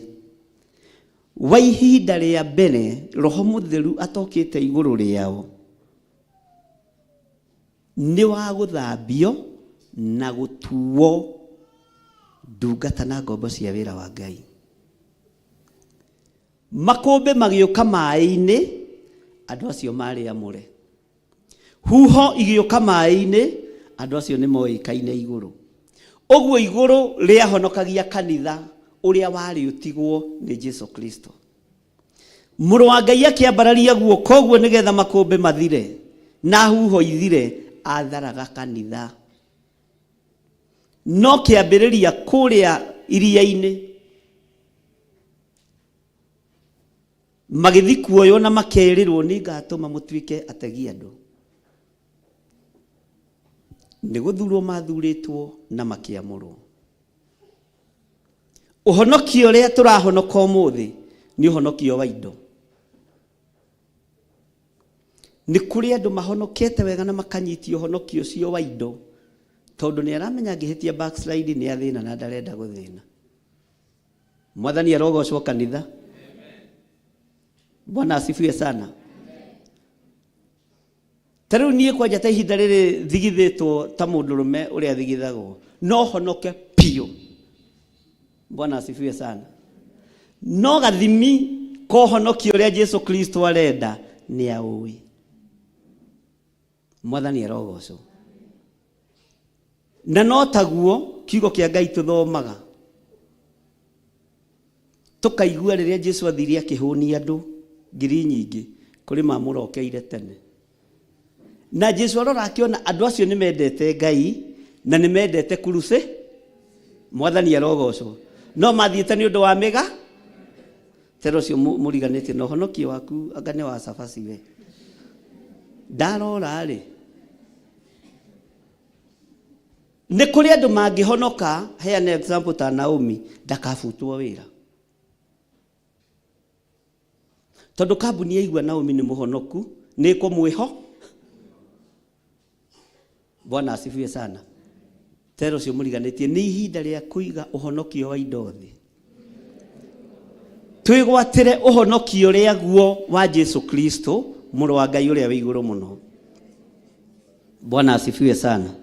S2: wa ihinda rĩa mbere Roho Mũtheru atokĩte igũrũ rĩao nĩ wa gũthambio na gũtuo ndungata na ngombo cia wĩra wa Ngai. Makũmbĩ magĩũka maĩ-inĩ, andũ acio marĩ amũre. Huho igĩũka maĩ-inĩ, andũ acio nĩ moĩkaine igũrũ. Ũguo igũrũ rĩahonokagia kanitha ũrĩa warĩ ũtigwo nĩ Jesu Kristo. Mũrũ wa Ngai akĩambararia guoko ũguo nĩgetha makũmbĩ mathire na huho ithire, atharaga kanitha. No kĩambĩrĩria kũrĩa iria-inĩ magĩthi kuoywo na makerĩrwo nĩ ngatũma mũtuĩke ategi andũ. Nĩ gũthurwo mathurĩtwo na makĩamũrwo. Ũhonokio ũrĩa tũrahonoka ũmũthĩ nĩ ũhonokio wa indo. Nĩ kũrĩ andũ mahonokete wega na makanyitio ũhonokio ũcio wa indo, tondũ nĩ aramenya angĩhĩtia backslide nĩ athĩna na ndarenda gũthĩna. Mwathani arogocwo kanitha. Bwana asifiwe sana. Tarĩu niĩ kwanja ta ihinda rĩrĩ thigithĩtwo ta mũndũrũme ũrĩa thigithagwo, no honoke piũ. Bwana asifiwe sana. No gathimi kohonokio ũrĩa Jesu Kristo arenda nĩ aũĩ. Mwathani arogocwo. Na no taguo kiugo kĩa Ngai tũthomaga, tũkaigua rĩrĩa Jesu athire akĩhũnia andũ ngiri nyingĩ kũrĩ mamũrokeire tene. Na Jesu arora akĩona andũ acio nĩ mendete Ngai na nĩ mendete kuruse. Mwathani arogocwo. No mathiĩte nĩ ũndũ wa mĩga. Tero cio mũriganĩtie na ũhonokio waku anga nĩ wa cabaci we. Ndarora rĩ, nĩ kũrĩ andũ mangĩhonoka, heane example ta Naomi, ndakabutwo wĩra. Tondũ kambuni yaigua Naomi nĩ mũhonoku, nĩ kũmwĩho. Bwana asifiwe sana. Tero cio mũriganĩtie nĩ ihinda rĩa kũiga ũhonokio wa indo thĩ. Twĩgwatĩre ũhonokio ũrĩa guo wa Jesu Kristo, mũrũ wa Ngai ũrĩa wĩ igũrũ mũno. Bwana asifiwe sana.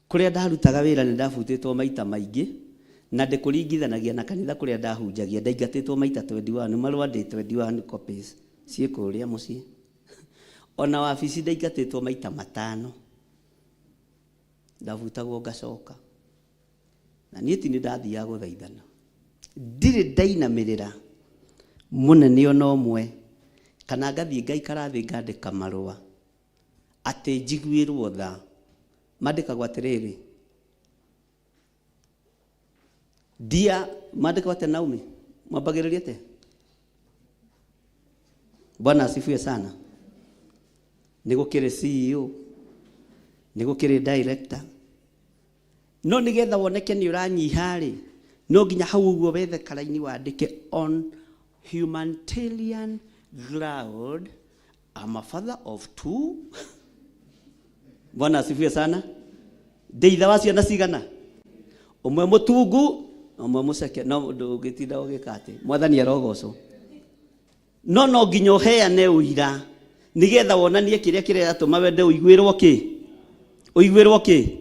S2: Kũrĩa ndarutaga wĩra nĩ ndabutĩtwo maita maingĩ, na ndĩkũringithanagia na kanitha kũrĩa ndahunjagia ndaingatĩtwo maita 21, marũa ndĩ 21 copies ciĩkũ ũrĩa mũciĩ. Ona wabici ndaingatĩtwo maita 5. Ndavutagwo ngacoka. Na niĩ ti nĩ ndathiaga gũthaithana. Ndirĩ ndainamĩrĩra mũnene ona ũmwe kana ngathiĩ ngaikara thĩ ngandĩka marũa atĩ njiguĩrwo tha mandĩkagwo atĩrĩrĩ, Dear, mandĩkagwo atĩa Naomi? Mwambagĩrĩria atĩa? Bwana asifiwe sana. Nĩ gũkĩrĩ CEO, nĩ gũkĩrĩ director. No nĩgetha woneke nĩ ũranyiha rĩ, no nginya hau ũguo wethe karaini wandĩke on humanitarian ground, I'm a father of 2. Bwana asifiwe sana. Ndeitha wa ciana cigana? Ũmwe mũtungu, ũmwe mũceke. No ndũgĩtinda ũgĩka atĩ Mwathani arogocwo. No nginya ũheane ũira nĩgetha wonanie kĩrĩa kĩratũma wende ũiguĩrwo kĩ? Ũiguĩrwo kĩ?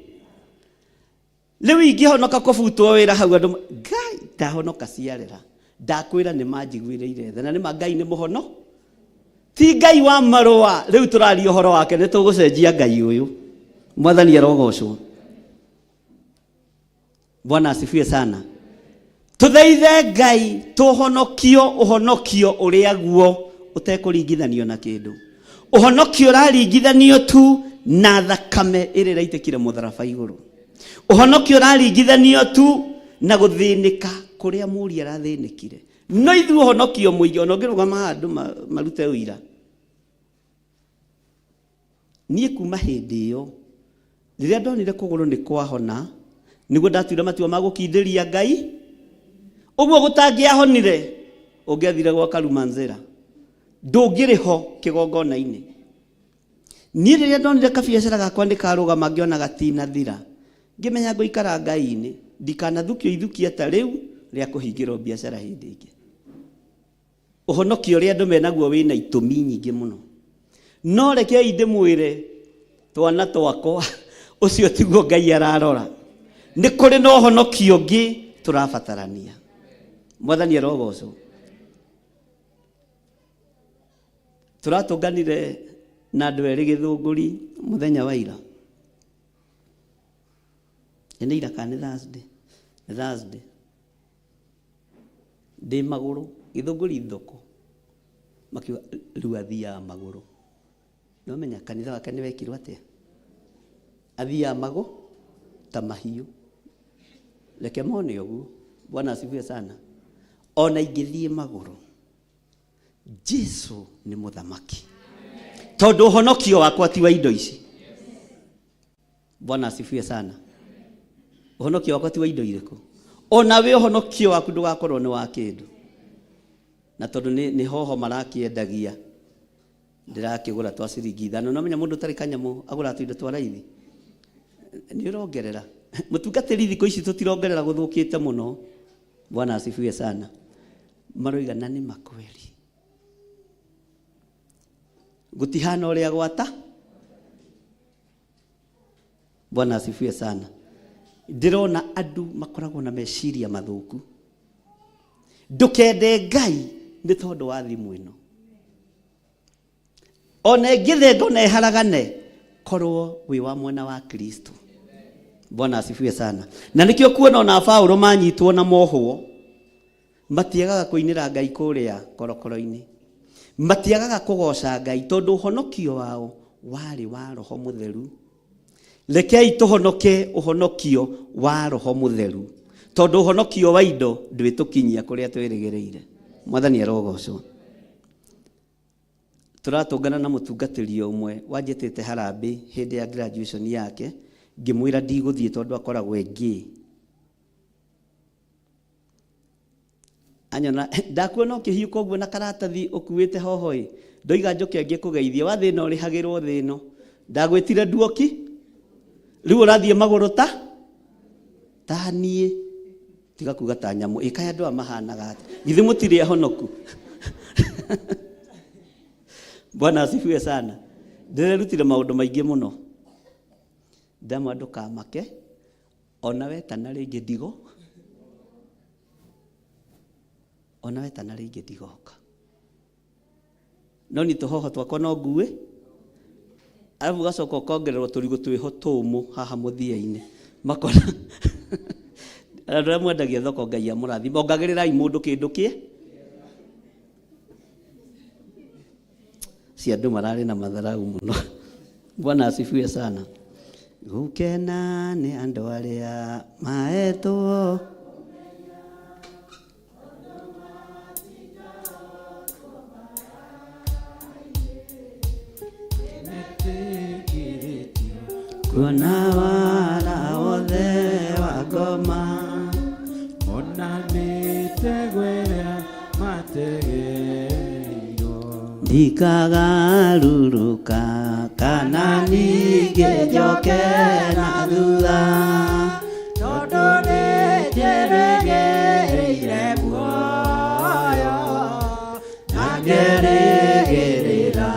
S2: Rĩu ingĩhonoka kũbutwo wĩra hau andũ Ngai ndahonoka ciarera. Ndakwĩra nĩ manjiguĩrĩire tha na nĩ Ngai nĩ mũhono. Ti Ngai wa marũa. Rĩu tũraria ũhoro wake nĩ tũgũcenjia Ngai ũyũ. Mwathani arogocwo. Bwana asifiwe sana. Tuthaithe Ngai tuhonokio ũhonokio ũrĩa guo ũtekũringithanio na kĩndũ. Ũhonokio ũraringithanio tu na thakame ĩrĩa ĩraitĩkire mũtharaba igũrũ. Ũhonokio ũraringithanio tu na gũthĩnĩka kũrĩa mũriũ arathĩnĩkire. No ithuĩ ũhonokio mũingĩ ona ũngĩrũgama andũ marute ũira. Niĩ kuma hĩndĩ ĩyo rĩrĩa ndonire kũgũrũ nĩ kwahona nĩguo ndatuire matua ma gũkindĩria Ngai. Ũguo gũtangĩahonire ũngĩathire gwa Karumanzera ndũngĩrĩ ho kĩgongona-inĩ. Niĩ rĩrĩa ndonire kabiacara gakwa nĩ karũgama ngĩona gatinathira ngĩmenya ngũikara Ngai-inĩ ndikanathukio ithukia ta rĩu rĩa kũhingĩrwo biacara hĩndĩ ĩngĩ. Ũhonokio ũrĩa andũ menaguo wĩna itũmi nyingĩ mũno. No rekei ndĩmwĩre twana twakwa ũcio tiguo Ngai ararora. Nĩ kũrĩ na ũhonokio ũngĩ tũrabatarania. Mwathani arogocwo. Tũratũnganire na andũ erĩ Gĩthũngũri mũthenya wa ira. Nĩ ira kana Thursday. Ndĩ magũrũ Gĩthũngũri thoko. Makiuga rĩu athiaga magũrũ. Nĩwamenya kanitha wake nĩ wekirwo atĩa? Athiaga magũrũ ta mahiũ. Reke mone ũguo. Bwana asifiwe sana. Ona ingĩthiĩ magũrũ Jesu nĩ mũthamaki. Tondũ ũhonokio wakwa ti wa indo ici. Bwana asifiwe sana. Ũhonokio wakwa ti wa indo irĩkũ. Ona we ũhonokio waku ndũgakorwo nĩ wa kĩndũ. Na tondũ nĩ hoho marakĩendagia ndĩrakĩgũra twa ciringi 5. No menya mũndũ tarĩ kanyamũ agũra tũindo twa raithi. Nĩ ũrongerera. Mũtungatĩri thikũ ici tũtirongerera gũthũkĩte mũno. Bwana asifiwe sana. Maroiga na nĩ makweli. Gũtihana ũrĩa gwata. Bwana asifiwe sana. Ndĩrona andũ makoragwo na meciria mathũku. Ndũkende Ngai nĩ tondũ wa thimũ ĩno. Ona ngĩthenga na eharagane korwo wĩ wa mwena wa Kristo. Bwana asifiwe sana. Na nikio kuona ona Paulo manyitwo na mohwo matiagaga kũinĩra Ngai kũrĩa korokoro-inĩ. Matiagaga kũgoca Ngai tondũ ũhonokio wao warĩ wa Roho Mũtheru. Rekei tũhonoke ũhonokio wa Roho Mũtheru. Tondũ ũhonokio wa indo ndwĩtũkinyia kũrĩa twĩrĩgĩrĩire. Mwathani arogocwo. Tũratũngana na mũtungatĩri ũmwe wanjĩtĩte harambĩ hĩndĩ ya graduation yake. Ngĩmwĩra ndigũthiĩ tondũ akoragwo engĩ. Anyona ndakuona ũkĩhiũka ũguo na karatathi ũkuĩte hoho ĩ. Ndoiga njoke ngĩkũgeithia wa thĩna ũrĩhagĩrwo thĩno. Ndagwĩtire nduoki. Rĩu ũrathiĩ magũrũ ta niĩ. Tiga kuga ta nyamũ. Ĩka andũ amahanaga. Githĩ mũtirĩ ahonoku. Bwana asifiwe sana. Ndĩrerutire maũndũ maingĩ mũno. Ndamwa ndũkamake ona we tana rĩngĩ ndigo. Ona we tana rĩngĩ ndigoka. No nĩ tũhoho twakwa no ngue. Arabu gacoka ũkongererwo tũrigũ twĩho tũmũ haha mũthia-inĩ. Makona. Andũ arĩa mwendagia thoko Ngai amũrathime. Ongagĩrĩrai mũndũ kĩndũ kĩe. Si andũ mararĩ na matharaũ mũno. Bwana asifiwe sana. gukena nĩ andũ arĩa mahetwo kuona wala wothe wa ngoma
S4: ona mĩtegwera mategeirwo
S2: ndikagarũrũka kana ningĩ njoke na thutha
S4: tondũ nĩnjeregereire muoyo
S2: na ngerĩgĩrĩra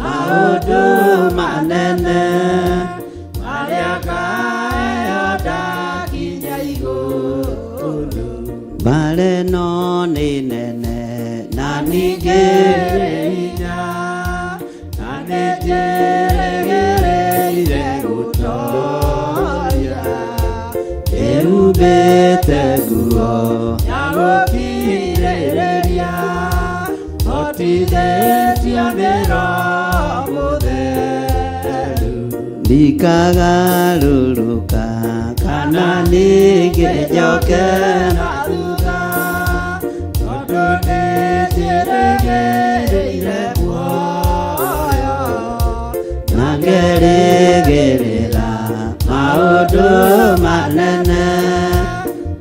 S2: maũndũ manene
S4: marĩa ngaheo ndakinya igũrũ.
S2: mbare no nĩ nene na ningĩ
S4: hinya na nĩnjeregereire gũtooria
S2: ĩhumbĩte nguo
S4: ya gũkirĩrĩria hotithĩtio nĩ Roho Mũtheru
S2: ndikagarũrũka kana ningĩ njoke
S4: na thutha tondũ nĩnjeregereire muoyo
S2: na ngerĩgĩrĩra maũndũ manene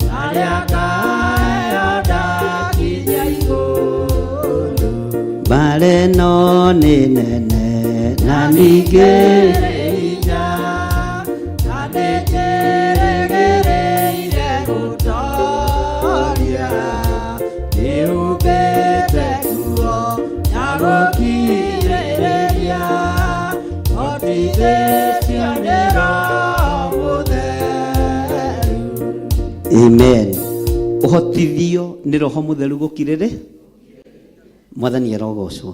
S4: marĩa ngaheo ndakinya igũrũ.
S2: mbare no nĩ nene na ningĩ
S4: hinya na nĩnjeregereire gũtooria nĩhumbĩte nguo ya gũkirĩrĩria hotithĩtio nĩ Roho Mũtheru.
S2: amen ũhotithio nĩ Roho Mũtheru gũkirĩrĩ mwathani arogocwo.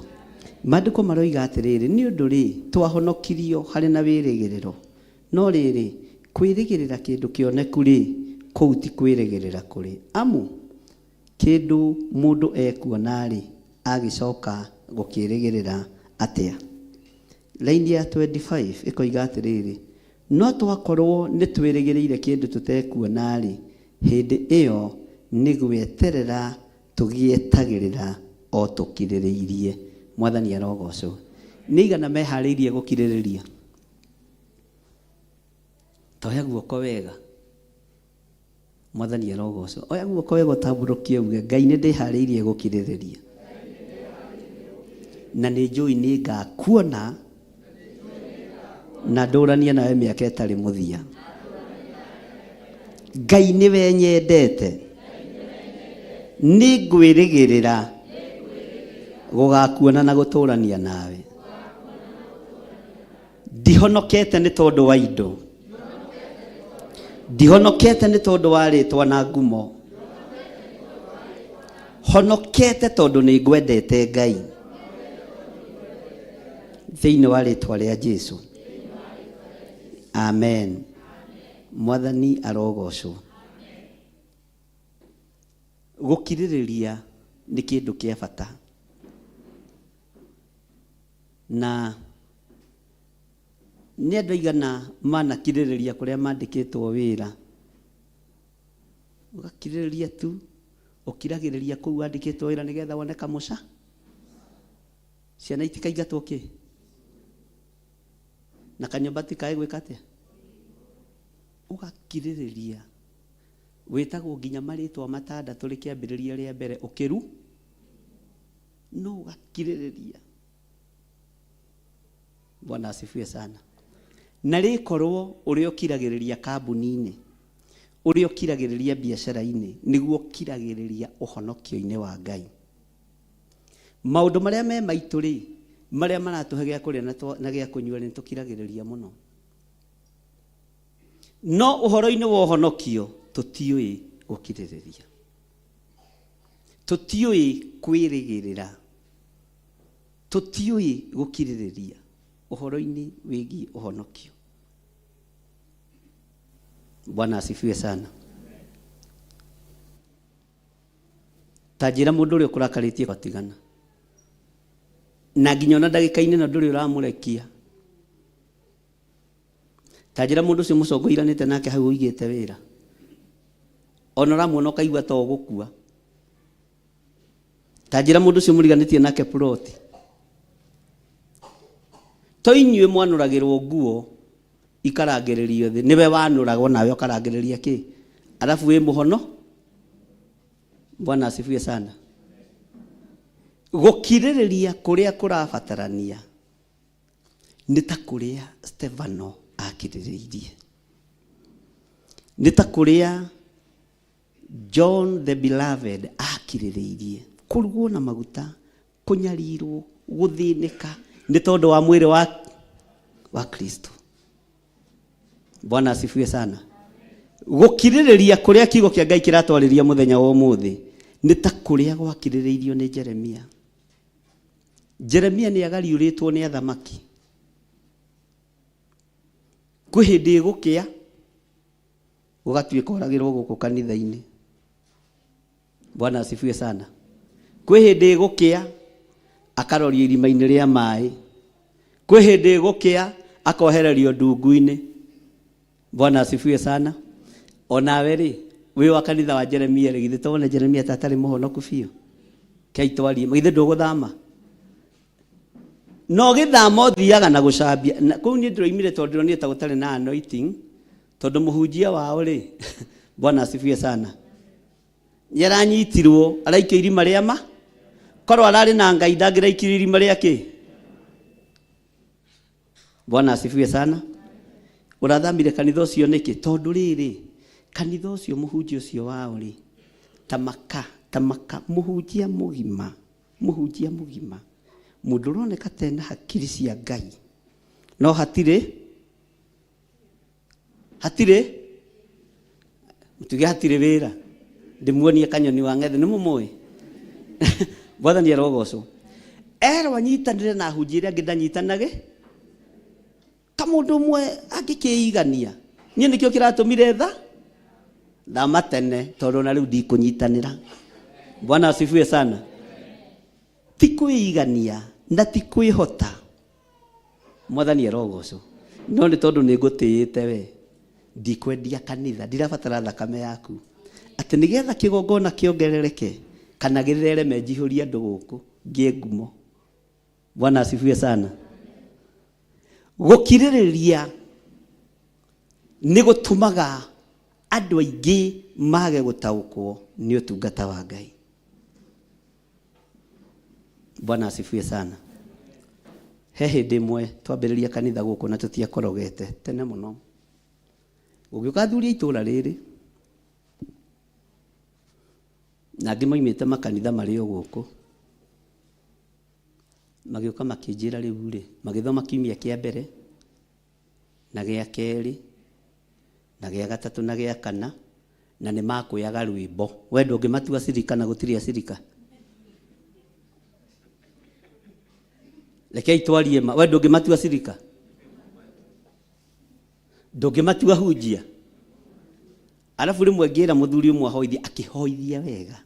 S2: Maandĩko maroiga atĩrĩrĩ nĩ ũndũ rĩ twahonokirio harĩ na wĩrĩgĩrĩro no rĩrĩ kwĩrĩgĩrĩra kĩndũ kĩoneku rĩ kũu ti kwĩrĩgĩrĩra kũrĩ amu kĩndũ mũndũ ekuona rĩ agĩcoka gũkĩrĩgĩrĩra atĩa. Laini ya 25 ĩkoiga atĩrĩrĩ no twakorwo nĩ twĩrĩgĩrĩire kĩndũ tũtekuona rĩ hĩndĩ ĩyo nĩ gwĩterera tũgĩetagĩrĩra o tũkirĩrĩirie. Mwathani arogocwo. Nĩ igana meharĩirie gũkirĩrĩria? Toya guoko wega. Mwathani arogocwo. Oya guoko wega ũtambũrũkie uge Ngai nĩ ndĩharĩirie gũkirĩrĩria na nĩ njũĩ nĩ ngakuona na ndũranie nawe mĩaka ĩtarĩ mũthia. Ngai nĩwe nyendete nĩ ngwĩrĩgĩrĩra gũgakuona na gũtũrania nawe. Ndihonokete nĩ tondũ wa indo, ndihonokete nĩ tondũ wa rĩtwa na ngumo, honokete tondũ nĩ ngwendete Ngai thĩinĩ wa rĩtwa rĩa Jesũ. Amen. Mwathani arogocwo. Gũkirĩrĩria nĩ kĩndũ kĩa bata na nĩ andũ aigana manakirĩrĩria kũrĩa mandĩkĩtwo wĩra. Ũgakirĩrĩria tu ũkiragĩrĩria kũu wandĩkĩtwo wĩra nĩgetha wone kamũca. Ciana itikaingatwo kĩ na kanyũmba tikaĩ gwĩka atĩa. Ũgakirĩrĩria wĩtagwo nginya marĩtwa matandatũ rĩ kĩambĩrĩria rĩa mbere ũkĩru no ũgakirĩrĩria. Bwana asifiwe sana. Na rĩkorwo ũrĩa ũkiragĩrĩria kambuni-inĩ, ũrĩa ũkiragĩrĩria biacara-inĩ nĩguo ũkiragĩrĩria ũhonokio-inĩ wa Ngai. Maũndũ marĩa me maitũ rĩ marĩa maratũhe gĩa kũrĩa na gĩa kũnyua nĩ tũkiragĩrĩria mũno. No ũhoro-inĩ wa ũhonokio tũtiũĩ gũkirĩrĩria, tũtiũĩ kwĩrĩgĩrĩra, tũtiũĩ gũkirĩrĩria ũhoro-inĩ wĩgiĩ ũhonokio. Bwana asifiwe sana. Ta njĩra mũndũ ũrĩa ũkũrakarĩtie gũtigana na nginya ona ndagĩka-inĩ na ndũrĩ ũramũrekia Tajira mundu cio mucongoiranite nake hau uigite wira. Ona ramuona ukaigua ta ugukua. Tajira mundu cio muriganitie nake ploti. To inyue mwanuragirwo nguo ikarangiririo thi, niwe wanuragwo nawe ukarangiriria ki? Alafu we muhono. Bwana asifiwe sana. Gukiririria kuria kurabatarania ni ta kuria Stefano akiririirie, ni ta kuria John the Beloved akiririirie, kurugwo na maguta, kunyarirwo, guthinika ni tondu wa mwiri wa Kristo. Bwana asifiwe sana. Gukiririria kuria kigo kia Ngai kiratwariria muthenya wa umuthi ni ta kuria gwakiririirio ni Jeremia. Jeremia ni agariuritwo ni athamaki. Kwi hindi gukia ugatuika uragirwo guku kanitha-ini. Bwana asifiwe sana. Kwi hindi gukia akarorio irima-ini ria mai. Kwi hindi gukia akohererio ndungu-ini. Bwana asifiwe sana. Onawe ri wi wa kanitha wa Jeremia ri githe tone Jeremia tatari muhonoku biu. Kaitwari githe nduguthama. No githama thiaga na gucambia. Kuu ni ndroimire tondu ni ta gutari na anointing tondu muhunjia wao ri. Bwana asifiwe sana. Yaranyitirwo araikio irima ria ma. Korwo arari na Ngai ndangiraikio irima ria ki. Bwana asifiwe sana. Urathamire kanitha ucio niki? Tondu riri kanitha ucio muhunjia ucio wao ri tamaka muhunjia mugima, muhunjia mugima. Mundu roneka tena hakiri cia Ngai. No hatire mutuge hatire wira. Ndimuonie kanyoni wa ngethe ni mumui. Bwathani arogocwo. Ero anyitanire na hunjira ngidanyitanage. Kamundu mwe angikiigania. Nie nikio kiratumire thama tene tondu na riu ndikunyitanira. Bwana asifiwe sana. Tikuigania na tikwihota. Mwathani arogocwo. No ni tondu ningutiite we. Ndikwendia kanitha, ndirabatara thakame yaku. Ati nigetha kigongona kiongerereke kana githereme njihuria andu guku ngie ngumo. Bwana asifiwe sana. Gukiririria ni gutumaga andu aingi mage gutaukwo ni utungata wa Ngai. Bwana asifiwe sana. He hindi mwe twambiriria kanitha guku na tutiakorogete tene muno. Ugiukathuria itura riri na ngimoimite makanitha mari o guku magiuka makinjira riu ri magithoma kiumia kia mbere na gia keri na gia gatatu na gia kana na ni makuyaga rwimbo. Wendo ngimatua sirika na gutiria sirika. Lekei twarie ma wendo ngimatua sirika. Ndungimatua hunjia. Alafu rimwe ngira muthuri umwe hoithia akihoithia wega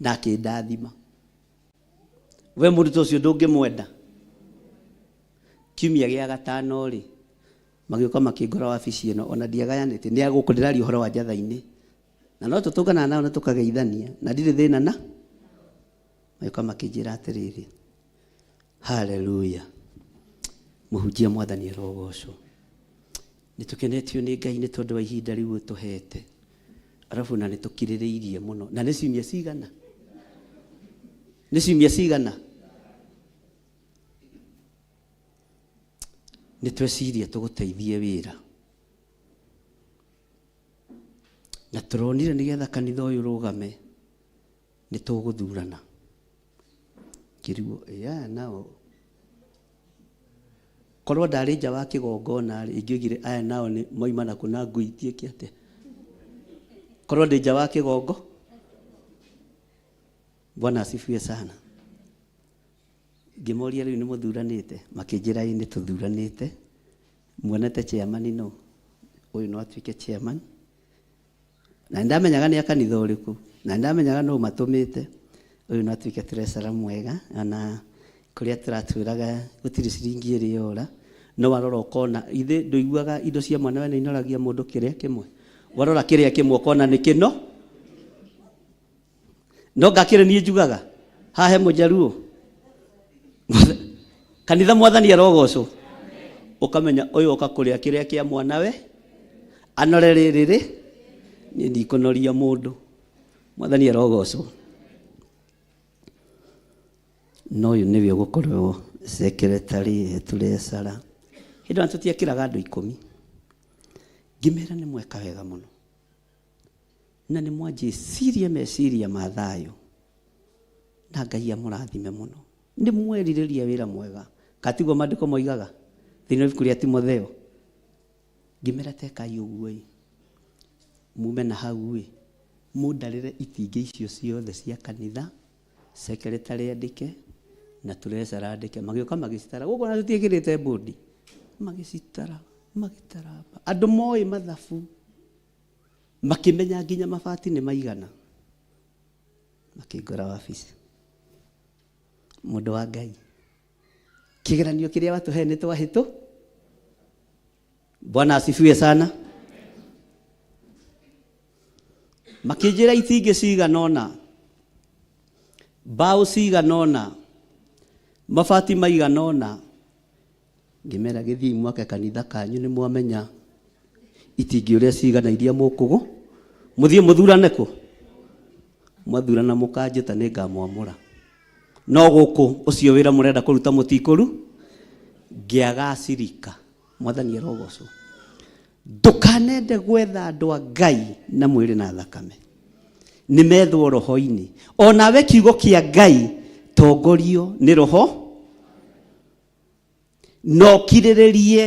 S2: na akindathima. We mundu ucio ndungimwenda. Kiumia gia gatano ri magiuka makingora wabici ino ona ndiagayanite ni agukundiraria uhoro wa njatha-ini na no tutungana nao na tukageithania na ndire thina na magiuka makinjira atiriri. Hallelujah. Muhunjia Mwathani arogocwo. Nitukenetio ni Ngai ni tondu wa ihinda riu tuhete. Arafu na nitukiririirie muno na ni ciumia cigana. Ni ciumia cigana. Nitweciria tuguteithie wira. Na turonire nigetha kanitha uyu rugame nituguthurana. Kiriwo nao korwo ndari nja wa kigongona ri ingiugire aya nao ni moimana kuna nguitie kiate. Korwo ndi nja wa kigongo. Bwana asifiwe sana. Ngimoria riu ni muthuranite makinjira ini tuthuranite. Muonete chairman no uyu no atuike chairman. Na ndamenyaga ni akanitha uriku na ndamenyaga no matumite uyu no atuike treasurer mwega na kuria turatwiraga gutiri ciringi iri yora no warora ukona ithe nduiguaga indo cia mwanawe nĩ inoragia mũndũ kĩrĩa kĩmwe warora kĩrĩa kĩmwe ukona nĩ kĩno no ngakĩre niĩ njugaga hahe mũjaruo kanitha mwathani arogocwo ukamenya ũyũ oka kũrĩa kĩrĩa kĩa mwanawe anore rĩrĩ niĩ ndikũnoria mũndũ mwathani arogocwo no ũyũ nĩwe ũgũkorwo secretary treasurer hĩndĩ tũtiekĩraga andũ 10 ngĩmera nĩ mweka wega mũno na nĩ mwanjĩciria meciria ma thayũ na Ngai amũrathime mũno nĩ mwerirĩria wĩra mwega katigwo maandĩko moigaga thĩinĩ wa ibuku rĩa Timotheo ngĩmera tekai ũguo mume na hau mũndarĩre itingĩ icio ciothe cia kanitha secretary andĩke na treasurer andĩke magĩũka magĩcitara gũkũ na tũtiĩkĩrĩte bodi magĩcitara magĩtara andũ moĩ mathabu makĩmenya nginya mabati nĩ maigana makĩngora wabici mũndũ wa Ngai kĩgeranio kĩrĩa watũhe nĩ twahĩtũ Bwana asifiwe sana makĩnjĩra itingĩ ciganona mbaũ ciganona mabati maiganona ngĩmera gĩthiĩ mwake kanitha kanyu nĩ mwamenya itingĩ ũrĩa cigana iria mũkũgũ mũthiĩ mũthurane kũ mwathurana mũkanjĩta nĩ ngamwamũra no gũkũ ũcio wĩra mũrenda kũruta mũtikũru ngĩagacirika mwathani arogocwo ndũkanende gwetha andũ a Ngai na mwĩrĩ na thakame nĩ methwo roho-inĩ onawe kiugo kĩa Ngai tongorio nĩ roho no kirĩrĩrie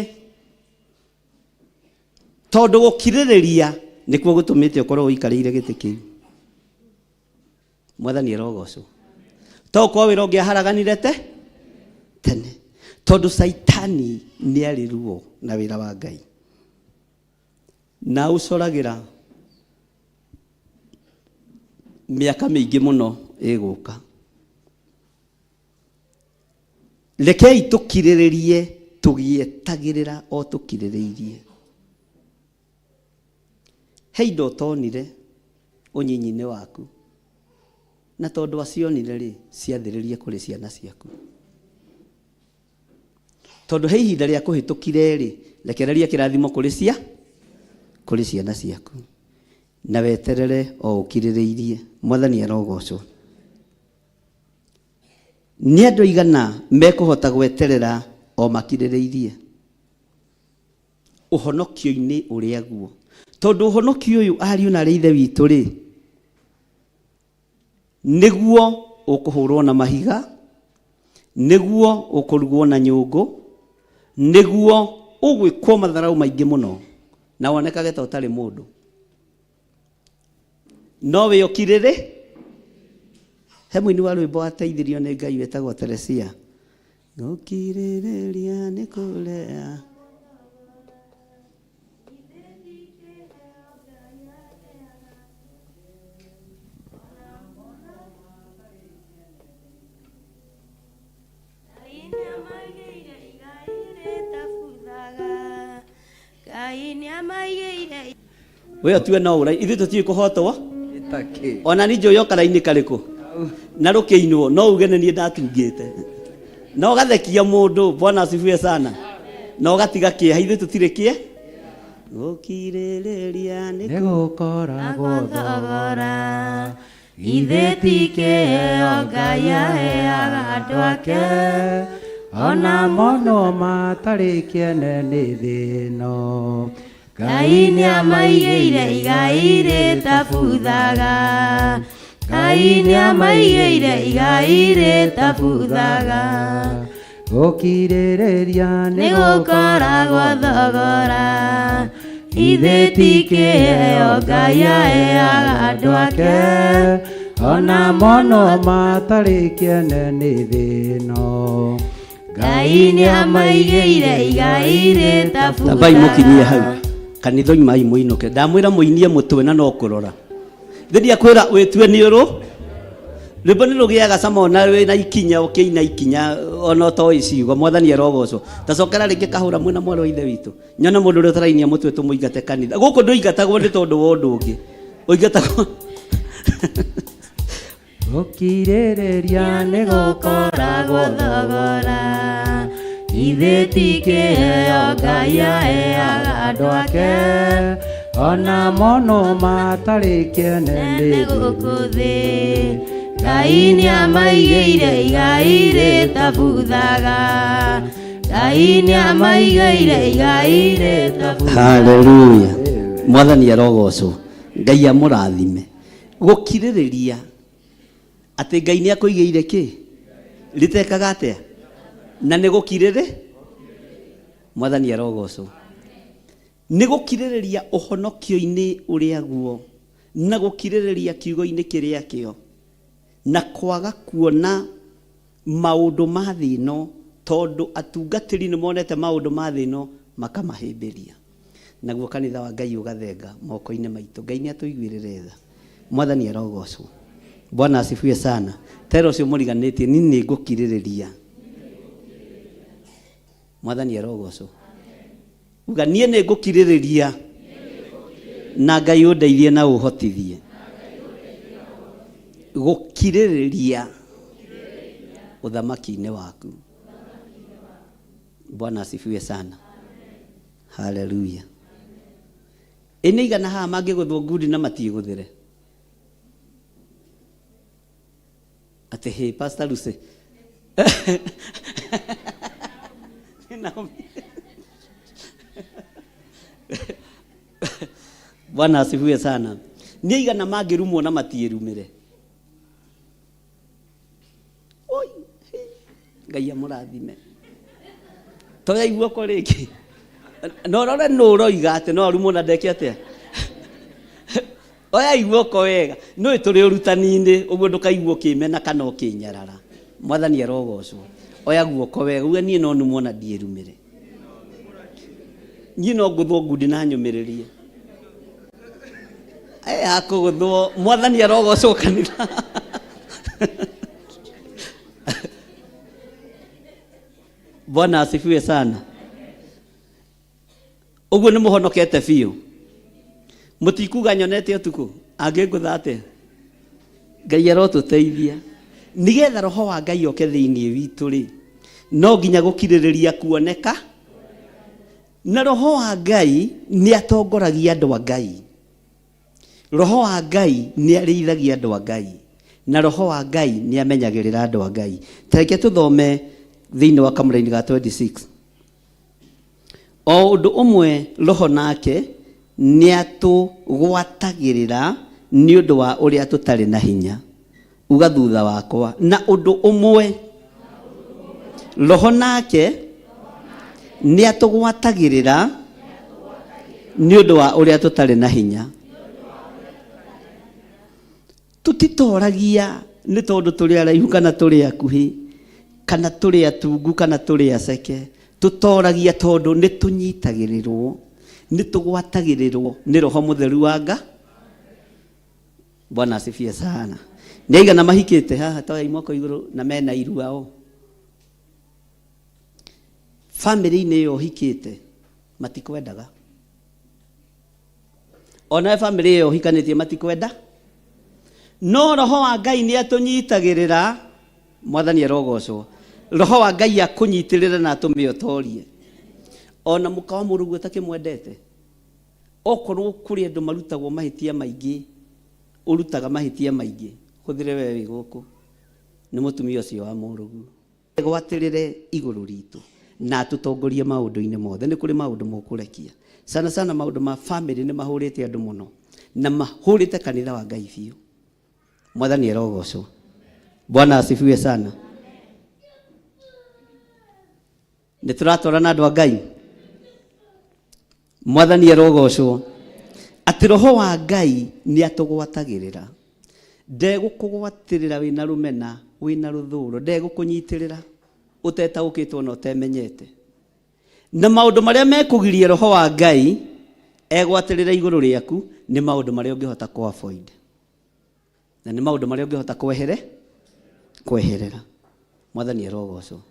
S2: tondũ gũkirĩrĩria nĩkuo gũtũmĩte ũkorwo ũikarĩire gĩtĩ kĩu mwathani arogocwo tokorwo wĩra ũngĩaharaganire tene tondũ Saitani nĩ arĩruo na wĩra wa Ngai na ũcoragĩra mĩaka mĩingĩ mũno ĩgũka rekei tũkirĩrĩrie tũgĩetagĩrĩra o tũkirĩrĩirie he indo ũtonire ũnyinyi-inĩ waku na tondũ acionire rĩ ciathĩrĩrie kũrĩ ciana ciaku tondũ he ihinda rĩa kũhĩtũkire rĩ rekereria kĩrathimo kũrĩ ciana ciaku na weterere o ũkirĩrĩirie mwathani arogocwo nĩ andũ aigana mekũhota gweterera o makirĩrĩirie ũhonokio-inĩ ũrĩa guo tondũ ũhonokio ũyũ ariũ na ithe witũ rĩ nĩguo ũkũhũrwo na mahiga nĩguo ũkũrugwo na nyũngũ nĩguo ũgwĩkwo matharaũ maingĩ mũno na wonekage ta ũtarĩ mũndũ no wĩ ũkirĩrĩ he mũini wa rwĩmbo ateithirio nĩ Ngai wetagwo Teresia gũkirĩrĩria nĩ kũrĩa wewe tuwe na ũrai ithuĩ tũtiĩ kũhotwo ona nĩ njũĩ okara-inĩ karĩkũ na rũkĩinwo no uge nĩ niĩ ndatungĩte no ũgathekia mũndũ Bwana asifiwe sana no ũgatiga kĩeha ithuĩ tũtirĩ kĩe gũkirĩrĩria nĩ
S4: gũkoragwo thogora ithe ti kĩheo Ngai aheaga andũ ake ona mono matarĩ kĩene nĩ thĩ ĩno Ngai nĩamaigĩire igai rĩtabuthaga Ngai nĩamaigĩire igai rĩtabuthaga gũkirĩrĩria nĩ gũkoragwo thogora ithe ti kĩheo Ngai aheaga andũ ake ona mono matarĩ kĩene nĩ thĩ ĩno Ngai nĩamaigĩire igai rĩtabuthaga
S2: tambai mũkinyie hau kanitha mai mũinũke ndamwĩra mũinie mũtwe na no kũrora thĩria kwĩra wĩtue nĩ ũrũ rwimbo nĩ rũgĩaga cama ona wĩna ikinya ũkĩina ikinya ona ũtoĩ ciugo. Mwathani arogocwo. Tacokera rĩngĩ kahũra mwĩna mwarĩ wa ithe witũ. Nyona mũndũ ũrĩa ũtarainia mũtwe tũmũingate kanitha. Gũkũ ndũingatagwo nĩ tondũ wa ũndũ ũngĩ. Ũingatagwo
S4: gũkirĩrĩria nĩ gũkoragwo thogora, ithe ti kĩheo Ngai aheaga andũ ake, ona mono matarĩ kĩene nĩ gũkũ thĩ. Ngai nĩamaigĩire igai rĩtabuthaga, Ngai nĩamaigĩire igai rĩtabuthaga.
S2: Haleluya. Mwathani arogocwo. Ngai amũrathime. Gũkirĩrĩria atĩ Ngai nĩakũigĩire kĩ? Litekaga atĩa? Na nĩ gũkirĩrĩ? Mwathani arogocwo. Nĩ gũkirĩrĩria ũhonokio-inĩ ũrĩa guo, na gũkirĩrĩria kiugo-inĩ kĩrĩa kĩo, na kwaga kuona maũndũ ma thĩ ĩno, tondũ atungatĩri nĩ monete maũndũ ma thĩ ĩno makamahĩmbĩria. Naguo kanitha wa Ngai ũgathenga moko-inĩ maitũ. Ngai nĩatũiguĩrĩre tha. Mwathani arogocwo. Bwana asifiwe sana. Tero ũcio mũriganĩtie ni nĩ ngũkirĩrĩria. Mwathani arogocwo. Uga niĩ nĩ ngũkirĩrĩria na Ngai ũndeithie na ũhotithie. Gũkirĩrĩria ũthamaki-inĩ waku. Bwana asifiwe sana. Haleluya. Ĩnĩ igana haha mangĩgũthwo ngundi na matiĩgũthĩre. Ate hey Pastor Lucy. Bwana asifiwe sana. Nĩ igana mangĩrumwo na matiĩrumĩre. Oi, Ngai amũrathime. Toya iguoko rĩngĩ. No rore no ũroiga atĩ no arumwo na ndeke atĩa. Oya iguoko wega. No tũrĩ ũrutani-inĩ, ũguo ndũkaigua ũkĩmena kana ũkĩnyarara. Mwathani arogocwo. Oya guoko wega. Uga niĩ no numwo na ndiĩrumĩre. Niĩ no ngũthwo ngundi na nyũmĩrĩrie. Hakũgũthwo. Mwathani arogocwo kanitha. Bwana asifiwe sana. Uguo nĩ mũhonokete biũ. Mũtikuga nyonete ũtukũ. Angĩngũtha atĩa? Ngai arotũteithia. Nĩgetha roho wa Ngai oke thĩinĩ witũ rĩ, no nginya gũkirĩrĩria kuoneka. Na roho wa Ngai nĩ atongoragia andũ a Ngai. Roho wa Ngai nĩ arĩithagia andũ a Ngai. Na roho wa Ngai nĩ amenyagĩrĩra andũ a Ngai. Tareke tũthome thĩinĩ wa kamũra-inĩ ga 26. O ũndũ ũmwe roho nake nĩ atũgwatagĩrĩra nĩ ũndũ wa ũrĩa tũtarĩ na hinya. Uga thutha wakwa. Na ũndũ ũmwe roho nake nĩ atũgwatagĩrĩra nĩ ũndũ wa ũrĩa tũtarĩ na hinya. Tũtitoragia nĩ tondũ tũrĩ araihu kana tũrĩ akuhĩ, kana tũrĩ atungu kana tũrĩ aceke. Tũtoragia tondũ nĩ tũnyitagĩrĩrwo, nĩ tũgwatagĩrĩrwo nĩ roho mũtheru wa Ngai. Bwana asifiwe sana. Nĩ aigana mahikĩte haha toya imoko igũrũ na mena iruao. Family-inĩ ĩyo hikĩte matikwendaga. Ona family ĩyo hikanĩtie matikwenda. No roho wa Ngai nĩ atũnyitagĩrĩra. Mwathani arogocwo. Roho wa Ngai akũnyitĩrĩra na atũme ũtorie. Ona mũka wa mũrũguo ũtakĩmwendete. Okorwo kũrĩ andũ marutagwo mahĩtia maingĩ, ũrutaga mahĩtia maingĩ. Hũthĩre wewe wĩ gũkũ. Nĩ mũtumia ũcio wa mũrũguo. Gwatĩrĩre igũrũ ritũ na tũtongorie maũndũ-inĩ mothe. Nĩ kũrĩ maũndũ mũkũrekia. Sana sana maũndũ ma family nĩ mahũrĩte andũ mũno. Na mahũrĩte kanitha wa Ngai biũ. Mwathani arogocwo. Bwana asifiwe sana. Nĩ tũratwarana andũ a Ngai. Mwathani arogocwo. Atĩ roho wa Ngai nĩ atũgwatagĩrĩra. Ndegũkũgwatĩrĩra wĩna rũmena, wĩna rũthũũro. Ndegũkũnyitĩrĩra ũtetaũkĩtwo na ũtemenyete. Na maũndũ marĩa mekũgiria roho wa Ngai egwatĩrĩra igũrũ rĩaku nĩ maũndũ marĩa ũngĩhota kũ avoid. Na nĩ maũndũ marĩa ũngĩhota kwehere. kweherera. Mwathani arogocwo.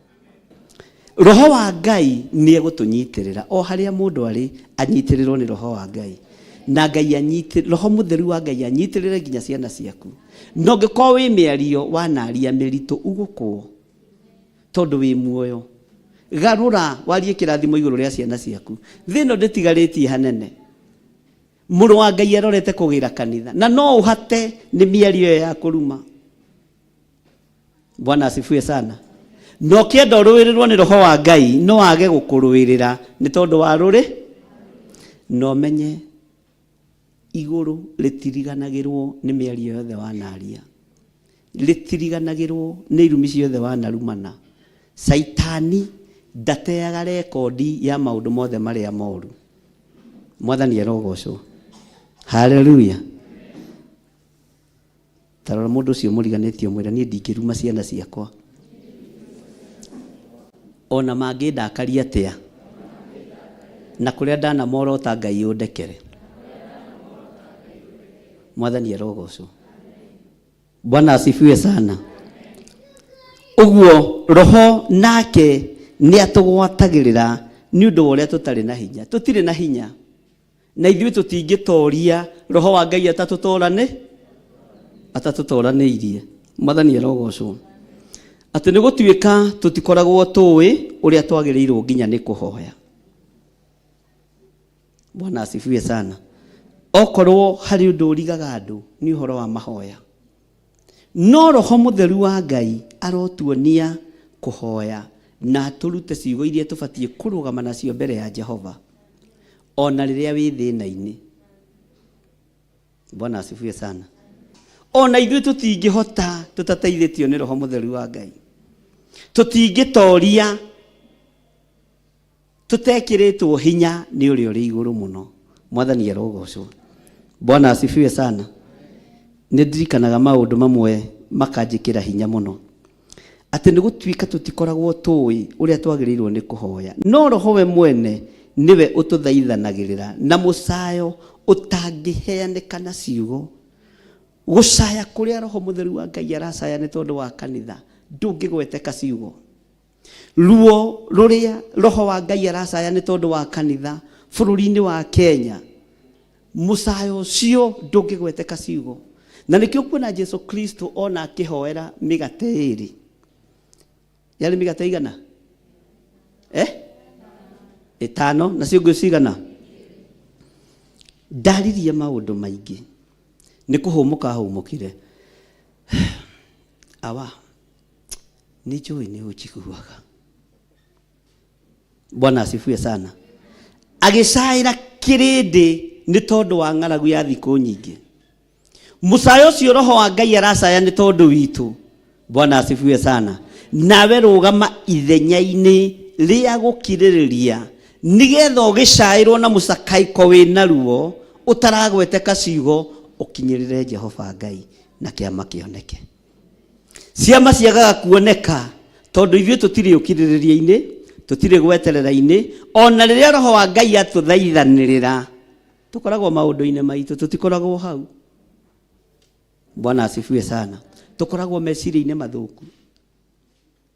S2: Roho wa Ngai nĩ egũtũnyitĩrĩra o harĩa mũndũ arĩ, anyitĩrĩrwo nĩ roho wa Ngai. Na Ngai roho mũtheru wa Ngai anyitĩrĩre nginya ciana ciaku. No ngĩkorwo wĩ mĩario wanaria mĩritũ ugũkwo tondũ wĩ muoyo. Garũra warie kĩrathimo igũrũ rĩa ciana ciaku. Thĩno ndĩtigarĩtie hanene. Mũrũ wa Ngai arorete kũgĩra kanitha na no ũhate nĩ mĩario ya kũruma. Bwana asifiwe sana. No kĩenda ũrũĩrĩrwo nĩ roho wa Ngai no age gũkũrũĩrĩra nĩ tondũ wa rũrĩ. No menye igũrũ rĩtiriganagĩrwo nĩ mĩario yothe wanaria. Rĩtiriganagĩrwo nĩ irumi ciothe wanarumana. Saitani ndateaga rekondi ya maũndũ mothe marĩa moru. Mwathani arogocwo. Hallelujah. Tarora mũndũ ũcio mũriganĩtio mwĩra niĩ ndingĩruma ciana ciakwa. Ona mangĩndakaria atĩa. Na kũrĩa ndanamorota Ngai ũndekere. Mwathani arogocwo. Bwana asifiwe sana. Uguo roho nake nĩ atũgwatagĩrĩra nĩ ũndũ wa ũrĩa tũtarĩ na hinya. Tũtirĩ na hinya. Na ithuĩ tũtingĩtoria roho wa Ngai atatũtoranĩirie. Mwathani arogocwo. Atĩ nĩ gũtuĩka tũtikoragwo tũĩ ũrĩa twagĩrĩirwo nginya nĩ kũhoya. Bwana asifiwe sana. Okorwo harĩ ũndũ ũrigaga andũ nĩ ũhoro wa mahoya. No roho mũtheru wa Ngai arotuonia kũhoya na tũrute ciugo iria tũbatiĩ kũrũgama nacio mbere ya Jehova. Ona rĩrĩa wĩ thĩna-inĩ. Bwana asifiwe sana. Ona ithuĩ tũtingĩhota tũtateithĩtio nĩ roho mũtheru wa Ngai. Tũtingĩtoria tũtekĩrĩtwo hinya nĩ ũrĩa ũrĩ igũrũ mũno. Mwathani arogocwo. Bwana asifiwe sana. Nĩndirikanaga maũndũ mamwe makanjĩkĩra hinya mũno. Atĩ nĩ gũtuĩka tũtikoragwo tũĩ ũrĩa twagĩrĩirwo nĩ kũhoya. No roho we mwene niwe ũtũthaithanagĩrĩra na mũcayo ũtangĩheanĩka na ciugo. Gũcaya kũrĩa roho mũtheru wa Ngai aracaya nĩ tondũ wa kanitha ndũngĩgweteka ciugo. Ruo rũrĩa roho wa Ngai aracaya nĩ tondũ wa kanitha bũrũri-inĩ wa Kenya. Mũcayo ũcio ndũngĩgweteka ciugo. Na nĩkĩo kuona Jesu Kristo ona akĩhoera mĩgate ĩrĩ. Yarĩ mĩgate igana? 5 na ciũngũ cigana? Ndaririe maũndũ maingĩ. Nĩ kũhũmũka ahũmũkire. Awa. Nĩ njũĩ nĩ ũnjiguaga. Bwana asifiwe sana. Agĩcaĩra kĩrĩndĩ nĩ tondũ wa ng'aragu ya thikũ nyingĩ. Mũcayo ũcio roho wa Ngai aracaya nĩ tondũ witũ. Bwana asifiwe sana. Nawe rũgama ithenya-inĩ rĩa gũkirĩrĩria nĩgetha ũgĩcaĩrwo na mũcakaiko wĩna ruo ũtaragweteka ciugo ũkinyĩrĩre Jehova Ngai na kĩama kĩoneke. Ciama ciagaga kuoneka tondũ ithuĩ tũtirĩ ũkirĩrĩria-inĩ, tũtirĩ gweterera-inĩ. Ona rĩrĩa roho wa Ngai atũthaithanĩrĩra tũkoragwo maũndũ-inĩ maitũ, tũtikoragwo hau. Bwana asifiwe sana. Tũkoragwo meciria-inĩ mathũku.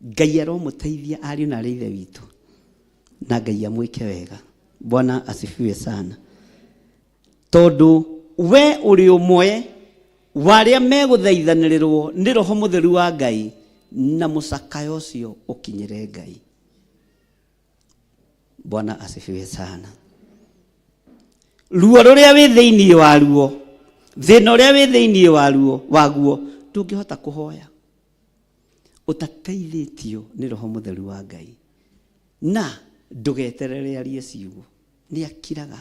S2: Ngai aromũteithia ariũ na arĩ ithe witũ. Na Ngai amwĩke wega. Bwana asifiwe sana. Tondũ we ũrĩ ũmwe warĩa megũthaithanĩrĩrwo nĩ roho mũtheru wa Ngai na mũcakayo ũcio ũkinyĩre Ngai. Bwana asifiwe sana. Ruo rũrĩa wĩ thĩinĩ waruo, thĩna ũrĩa wĩ thĩinĩ waguo ndũngĩhota kũhoya ũtateithĩtio nĩ roho mũtheru wa Ngai. Na ndũgeterere arie ciugo. Nĩ akiraga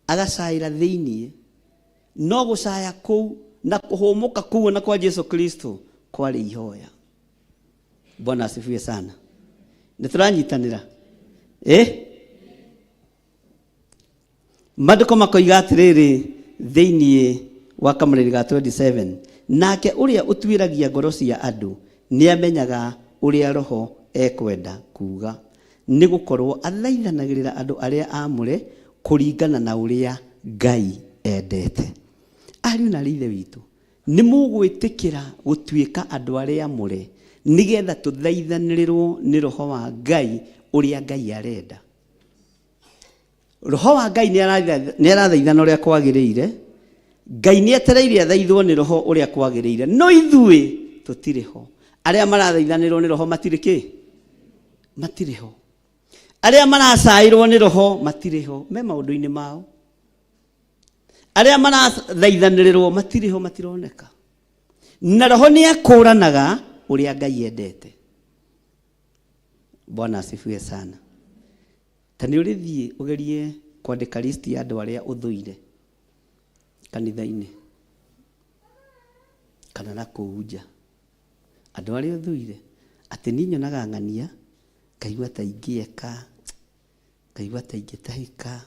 S2: agacaĩra thĩinĩ. No gũcaya kũu na kũhũmũka kũu na kwa Jesu Kristo kwarĩ ihoya. Bwana asifiwe sana. Nĩtũranyitanĩra? Maandĩko makoiga atĩrĩrĩ thĩinĩ wa Kamũrĩri ga 27. Nake ũrĩa ũtuĩragia ngoro cia andũ nĩ amenyaga ũrĩa roho ekwenda kuga. Nĩ gũkorwo athaithanagĩrĩra andũ arĩa amũre kũringana na ũrĩa Ngai endete. Ariũ na ithe witũ, nĩ mũgwĩtĩkĩra gũtuĩka andũ arĩa amũre
S3: nigetha tuthaithanĩrĩrwo nĩ roho wa Ngai ũrĩa Ngai arenda. Roho wa Ngai nĩ arathaithana ũrĩa kwagĩrĩire. Ngai nĩ etereire athaithwo nĩ roho ũrĩa kwagĩrĩire. No ithuĩ tũtirĩ ho. Arĩa marathaithanĩrwo nĩ roho matirĩ kĩ? Matirĩ ho. Arĩa maracaĩrwo nĩ roho matirĩ ho. Me maũndũ-inĩ mao. Arĩa marathaithanĩrĩrwo matirĩ ho, matironeka. Na roho nĩ akũranaga ũrĩa Ngai endete. Bwana asifiwe sana. Tani ũrĩthiĩ ũgerie kwandĩka list ya andũ arĩa ũthũire kanitha-inĩ kana na kũu nja. Andũ arĩa ũthũire atĩ niĩ nyonaga ng'ania, ngaigua ta ingĩeka, ngaigua ta ingĩtahĩka,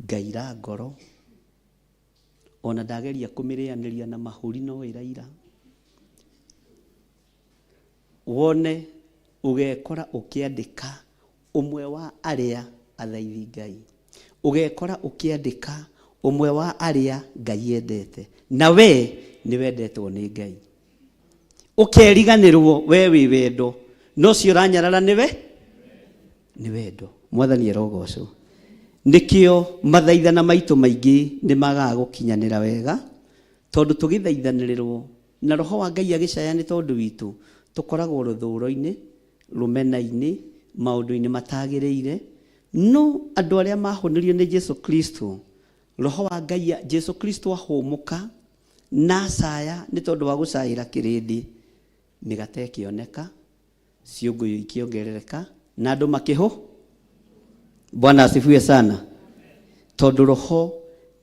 S3: ngaira ngoro, ona ndageria kũmĩrĩanĩria na mahũri no ĩraira. Wone ũgekora ũkĩandĩka ũmwe wa arĩa athaithi Ngai. Ũgekora ũkĩandĩka ũmwe wa arĩa Ngai endete. Na we nĩ wendetwo nĩ Ngai. Ũkeriganĩrwo we wĩ wendo. No cio ũranyarara nĩ wendo. Mwathani arogocwo. Nĩkĩo mathaithana maitũ maingĩ nĩ magaga gũkinyanĩra wega, tondũ tũgĩthaithanĩrĩrwo na roho wa Ngai agĩcaya nĩ tondũ witũ, tũkoragwo rũthũũro-inĩ, rũmena-inĩ, maũndũ-inĩ matagĩrĩire. No andũ arĩa mahonirio nĩ Jesu Kristo, roho wa Ngai Jesu Kristo ahũmũka na acaya nĩ tondũ wa gũcaĩra kĩrĩndĩ, mĩgate ĩkĩoneka, ciũngũyũ ikĩongerereka, na andũ makĩhũ. Bwana asifiwe sana. Tondũ roho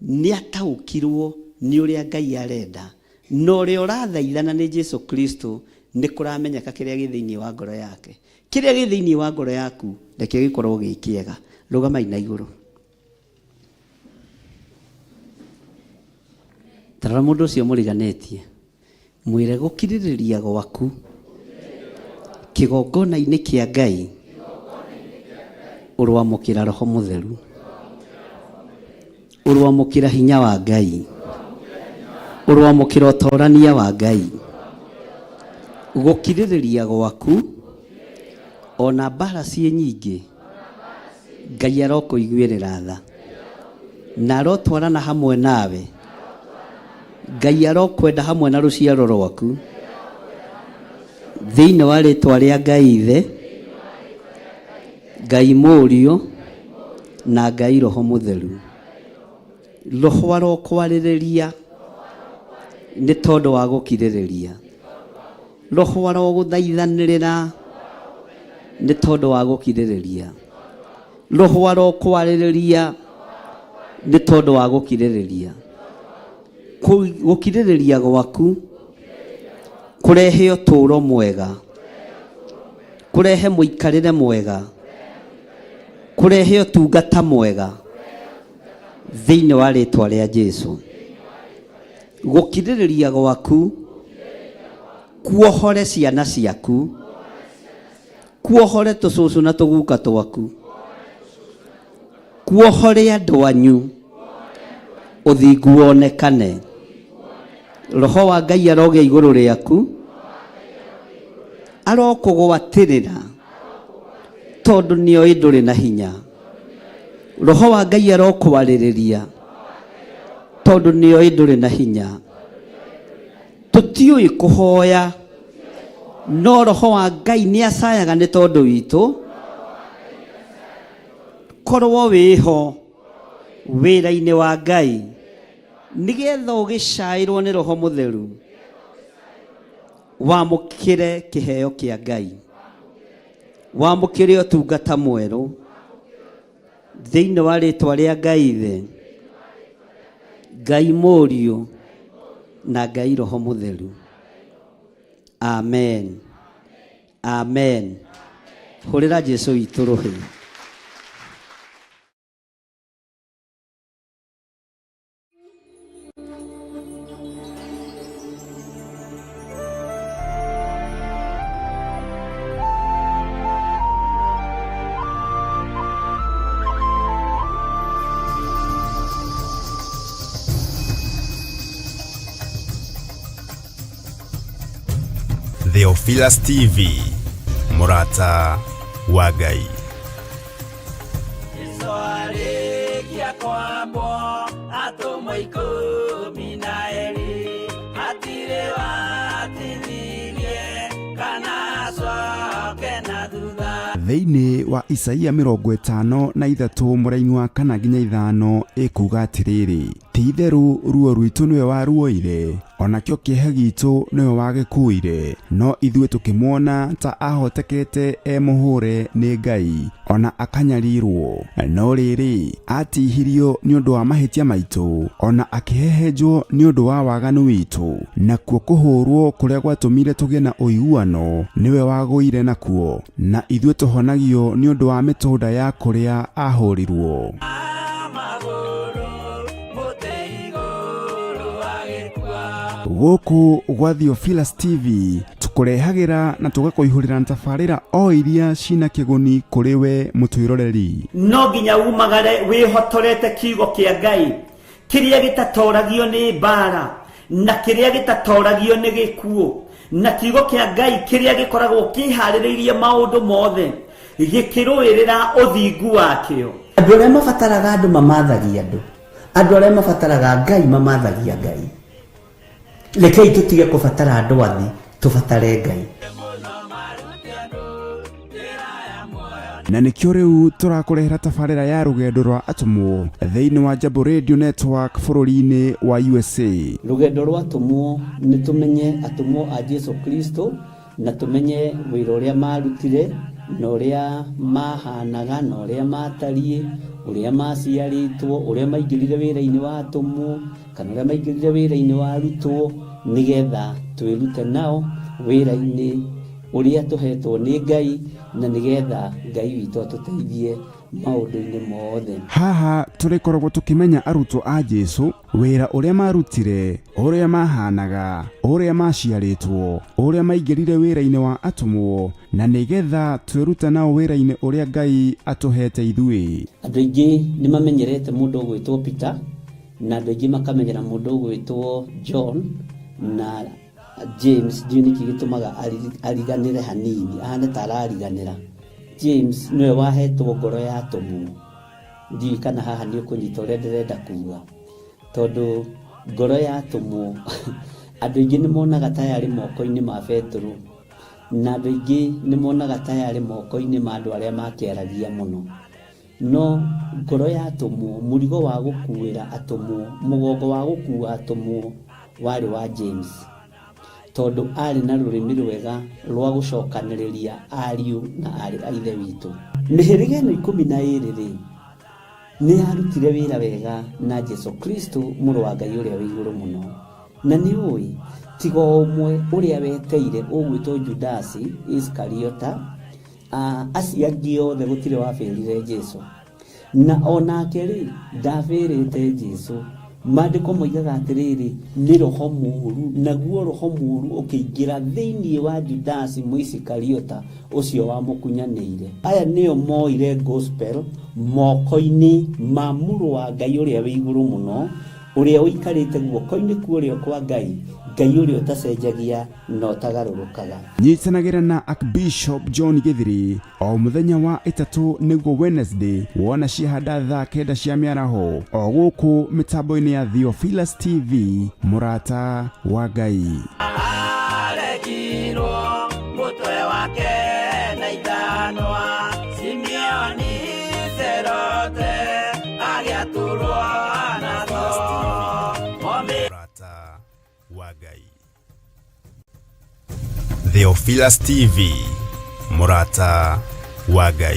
S3: nĩ ataũkirwo nĩ ũrĩa Ngai arenda, na ũrĩa ũrathaithana nĩ Jesu Kristo nĩ kũramenyeka kĩrĩa gĩ thĩinĩ wa ngoro yake. Kĩrĩa gĩ thĩinĩ wa ngoro yaku reke gĩkorwo gĩ kĩega. Rũgamai na igũrũ. Tarora mũndũ ũcio mũriganĩtie, mwĩre gũkirĩrĩria gwaku kĩgongona-inĩ kĩa Ngai ũrwamũkĩra Roho Mũtheru, ũrwamũkĩra hinya wa Ngai, ũrwamũkĩra ũtorania wa Ngai. Gũkirĩrĩria gwaku ona mbara ciĩ nyingĩ, Ngai arokũiguĩrĩra tha na arotwarana hamwe nawe. Ngai arokwenda hamwe na rũciaro rwaku thĩinĩ wa rĩtwa rĩa Ngai Ithe, Ngai Mũriũ na Ngai Roho Mũtheru. Roho arokwarĩrĩria nĩ tondũ wa gũkirĩrĩria. Roho arogũthaithanĩrĩra nĩ tondũ wa gũkirĩrĩria. Roho arokwarĩrĩria nĩ tondũ wa gũkirĩrĩria. Gũkirĩrĩria gwaku kũrehe ũtũũro mwega, kũrehe mũikarĩre mwega, kũrehe ũtungata mwega thĩinĩ wa rĩtwa rĩa Jesu. Gũkirĩrĩria gwaku kuohore ciana ciaku, kuohore tũcũcũ na tũguka twaku, kuohore andũ anyu, ũthingu wonekane. Roho wa Ngai arogĩa igũrũ rĩaku, arokũgwatĩrĩra tondũ nĩoĩ ndũrĩ na hinya. Roho wa Ngai arokwarĩrĩria tondũ nĩoĩ ndũrĩ na hinya. Tũtiũĩ kũhoya, no Roho wa Ngai nĩ acayaga nĩ tondũ witũ. Korwo wĩho wĩra-inĩ wa Ngai nĩgetha ũgĩcaĩrwo nĩ Roho Mũtheru, wamũkĩre kĩheo kĩa Ngai, wamũkĩre ũtungata mwerũ thĩinĩ wa rĩtwa rĩa Ngai Ithe, Ngai Mũriũ na Ngai Roho Mũtheru. Amen. Amen. Hũrĩra Jesu witũ rũhĩ.
S1: Theophilus TV, Murata wa Ngai. Thĩinĩ wa Isaia 53 mũraini wa 4 nginya 5 ĩkuga atĩrĩrĩ, ti-itherũ ruo rwitũ nĩwe waruoire, onakĩo kĩeha gitũ nĩwe wagĩkuire, no ithuĩ tũkĩmuona ta ahotekete mũhũre nĩ Ngai, ona akanyarirwo, no rĩrĩ atihirio nĩ ũndũ wa mahĩtia maitũ, ona akĩhehenjwo nĩ ũndũ wa waganu witũ, nakuo kũhũrwo kũrĩa gwatũmire tũgĩe na ũiguano nĩwe wagũire nakuo, na ithuĩ tũhonagio nĩ ũndũ wa mĩtũnda ya kũrĩa ahũrirwo. Gũkũ gwa Theophilus TV tũkũrehagĩra na tũgakũihũrĩra tabarĩra o iria cina kĩguni kũrĩ we mũtwĩroreri.
S3: No nginya umagare wĩhotorete kiugo kĩa Ngai kĩrĩa gĩtatoragio nĩ mbara na kĩrĩa gĩtatoragio nĩ gĩkuũ, na kiugo kĩa Ngai kĩrĩa gĩkoragwo kĩharĩrĩirie maũndũ mothe gĩkĩrũĩrĩra ũthingu wakĩo.
S2: Andũ arĩa mabataraga andũ mamathagia andũ arĩa mabataraga Ngai mamathagia Ngai. Rekei tutige kubatara andu athi, tubatare Ngai.
S1: Na nĩkĩo rĩu tũrakũrehera tabarĩra ya rũgendo rwa atũmwo thĩinĩ wa Jambo Radio Network bũrũri-inĩ wa USA.
S2: Rũgendo rwa atũmwo nĩ tũmenye atũmwo a Jesu Kristo, na tũmenye wĩra ũrĩa marutire, na ũrĩa mahanaga, na ũrĩa matariĩ, ũrĩa maciarĩtwo, ũrĩa maingĩrire wĩra-inĩ wa atũmwo, kana ũrĩa maingĩrire wĩra-inĩ wa arutwo, nĩgetha twĩrute nao wĩra-inĩ ũrĩa tũhetwo nĩ Ngai, na nĩgetha Ngai witũ atũteithie maũndũ-inĩ mothe.
S1: Haha tũrĩkoragwo tũkĩmenya arutwo a Jesu, wĩra ũrĩa marutire, ũrĩa mahanaga, ũrĩa maciarĩtwo, ũrĩa maingĩrire wĩra-inĩ wa atũmwo, na nĩgetha twĩrute nao wĩra-inĩ ũrĩa Ngai atũhete ithuĩ.
S2: Andũ aingĩ nĩ mamenyerete mũndũ ũgwĩtwo Peter, na andũ aingĩ makamenyera mũndũ ũgwĩtwo John na James. Ndio nĩkĩ gĩtũmaga ariganĩre hanini, ahana ta arariganĩra. James nĩwe wahetwo ngoro ya atũmwo. Ndiũĩ kana haha nĩ ũkũnyita ũrĩa ndĩrenda kuga, tondũ ngoro ya atũmwo andũ aingĩ nĩ monaga ta yarĩ moko-inĩ ma Petero, na andũ aingĩ nĩ monaga ta yarĩ moko-inĩ ma andũ arĩa makĩaragia mũno. No ngoro ya atũmwo, mũrigo wa gũkuĩra atũmwo, mũgongo wa gũkua atũmwo warĩ wa James, tondũ arĩ na rũrĩmĩ rwega rwa gũcokanĩrĩria ariũ na arĩ a ithe witũ. Mĩhĩrĩga ĩno 12 nĩ yarutire wĩra wega na Jesu Kristo, mũrũ wa Ngai ũrĩa wĩ igũrũ mũno. Na nĩ ũĩ tiga ũmwe ũrĩa weteire ũgwĩtwo Judasi Iskariota, acio angĩ othe gũtirĩ wabĩrire Jesu, na onake rĩ ndabĩrĩte Jesu. Maandĩko moigaga atĩrĩrĩ, nĩ roho mũũru, naguo roho mũũru ũkĩingĩra thĩinĩ wa Judasi Mũisikariota ũcio wamũkunyanĩire. Aya nĩo moire gospel moko-inĩ ma mũrũ wa Ngai ũrĩa wĩ igũrũ mũno, ũrĩa ũikarĩte guoko-inĩ kũrĩa kwa Ngai, Ngai ũrĩa ũtacenjagia na ũtagarũrũkaga.
S1: Nyitanagĩra na Archbishop John Githiri o mũthenya wa ĩtatũ nĩguo Wednesday, wona ciahanda thaa 9 cia mĩaraho, o gũkũ mĩtambo-inĩ ya Theophilus TV, Murata wa Ngai. Mũtwe wake na ithanwa Simeoni Zerote agĩatũrwo Theophilus TV, Murata wa Ngai.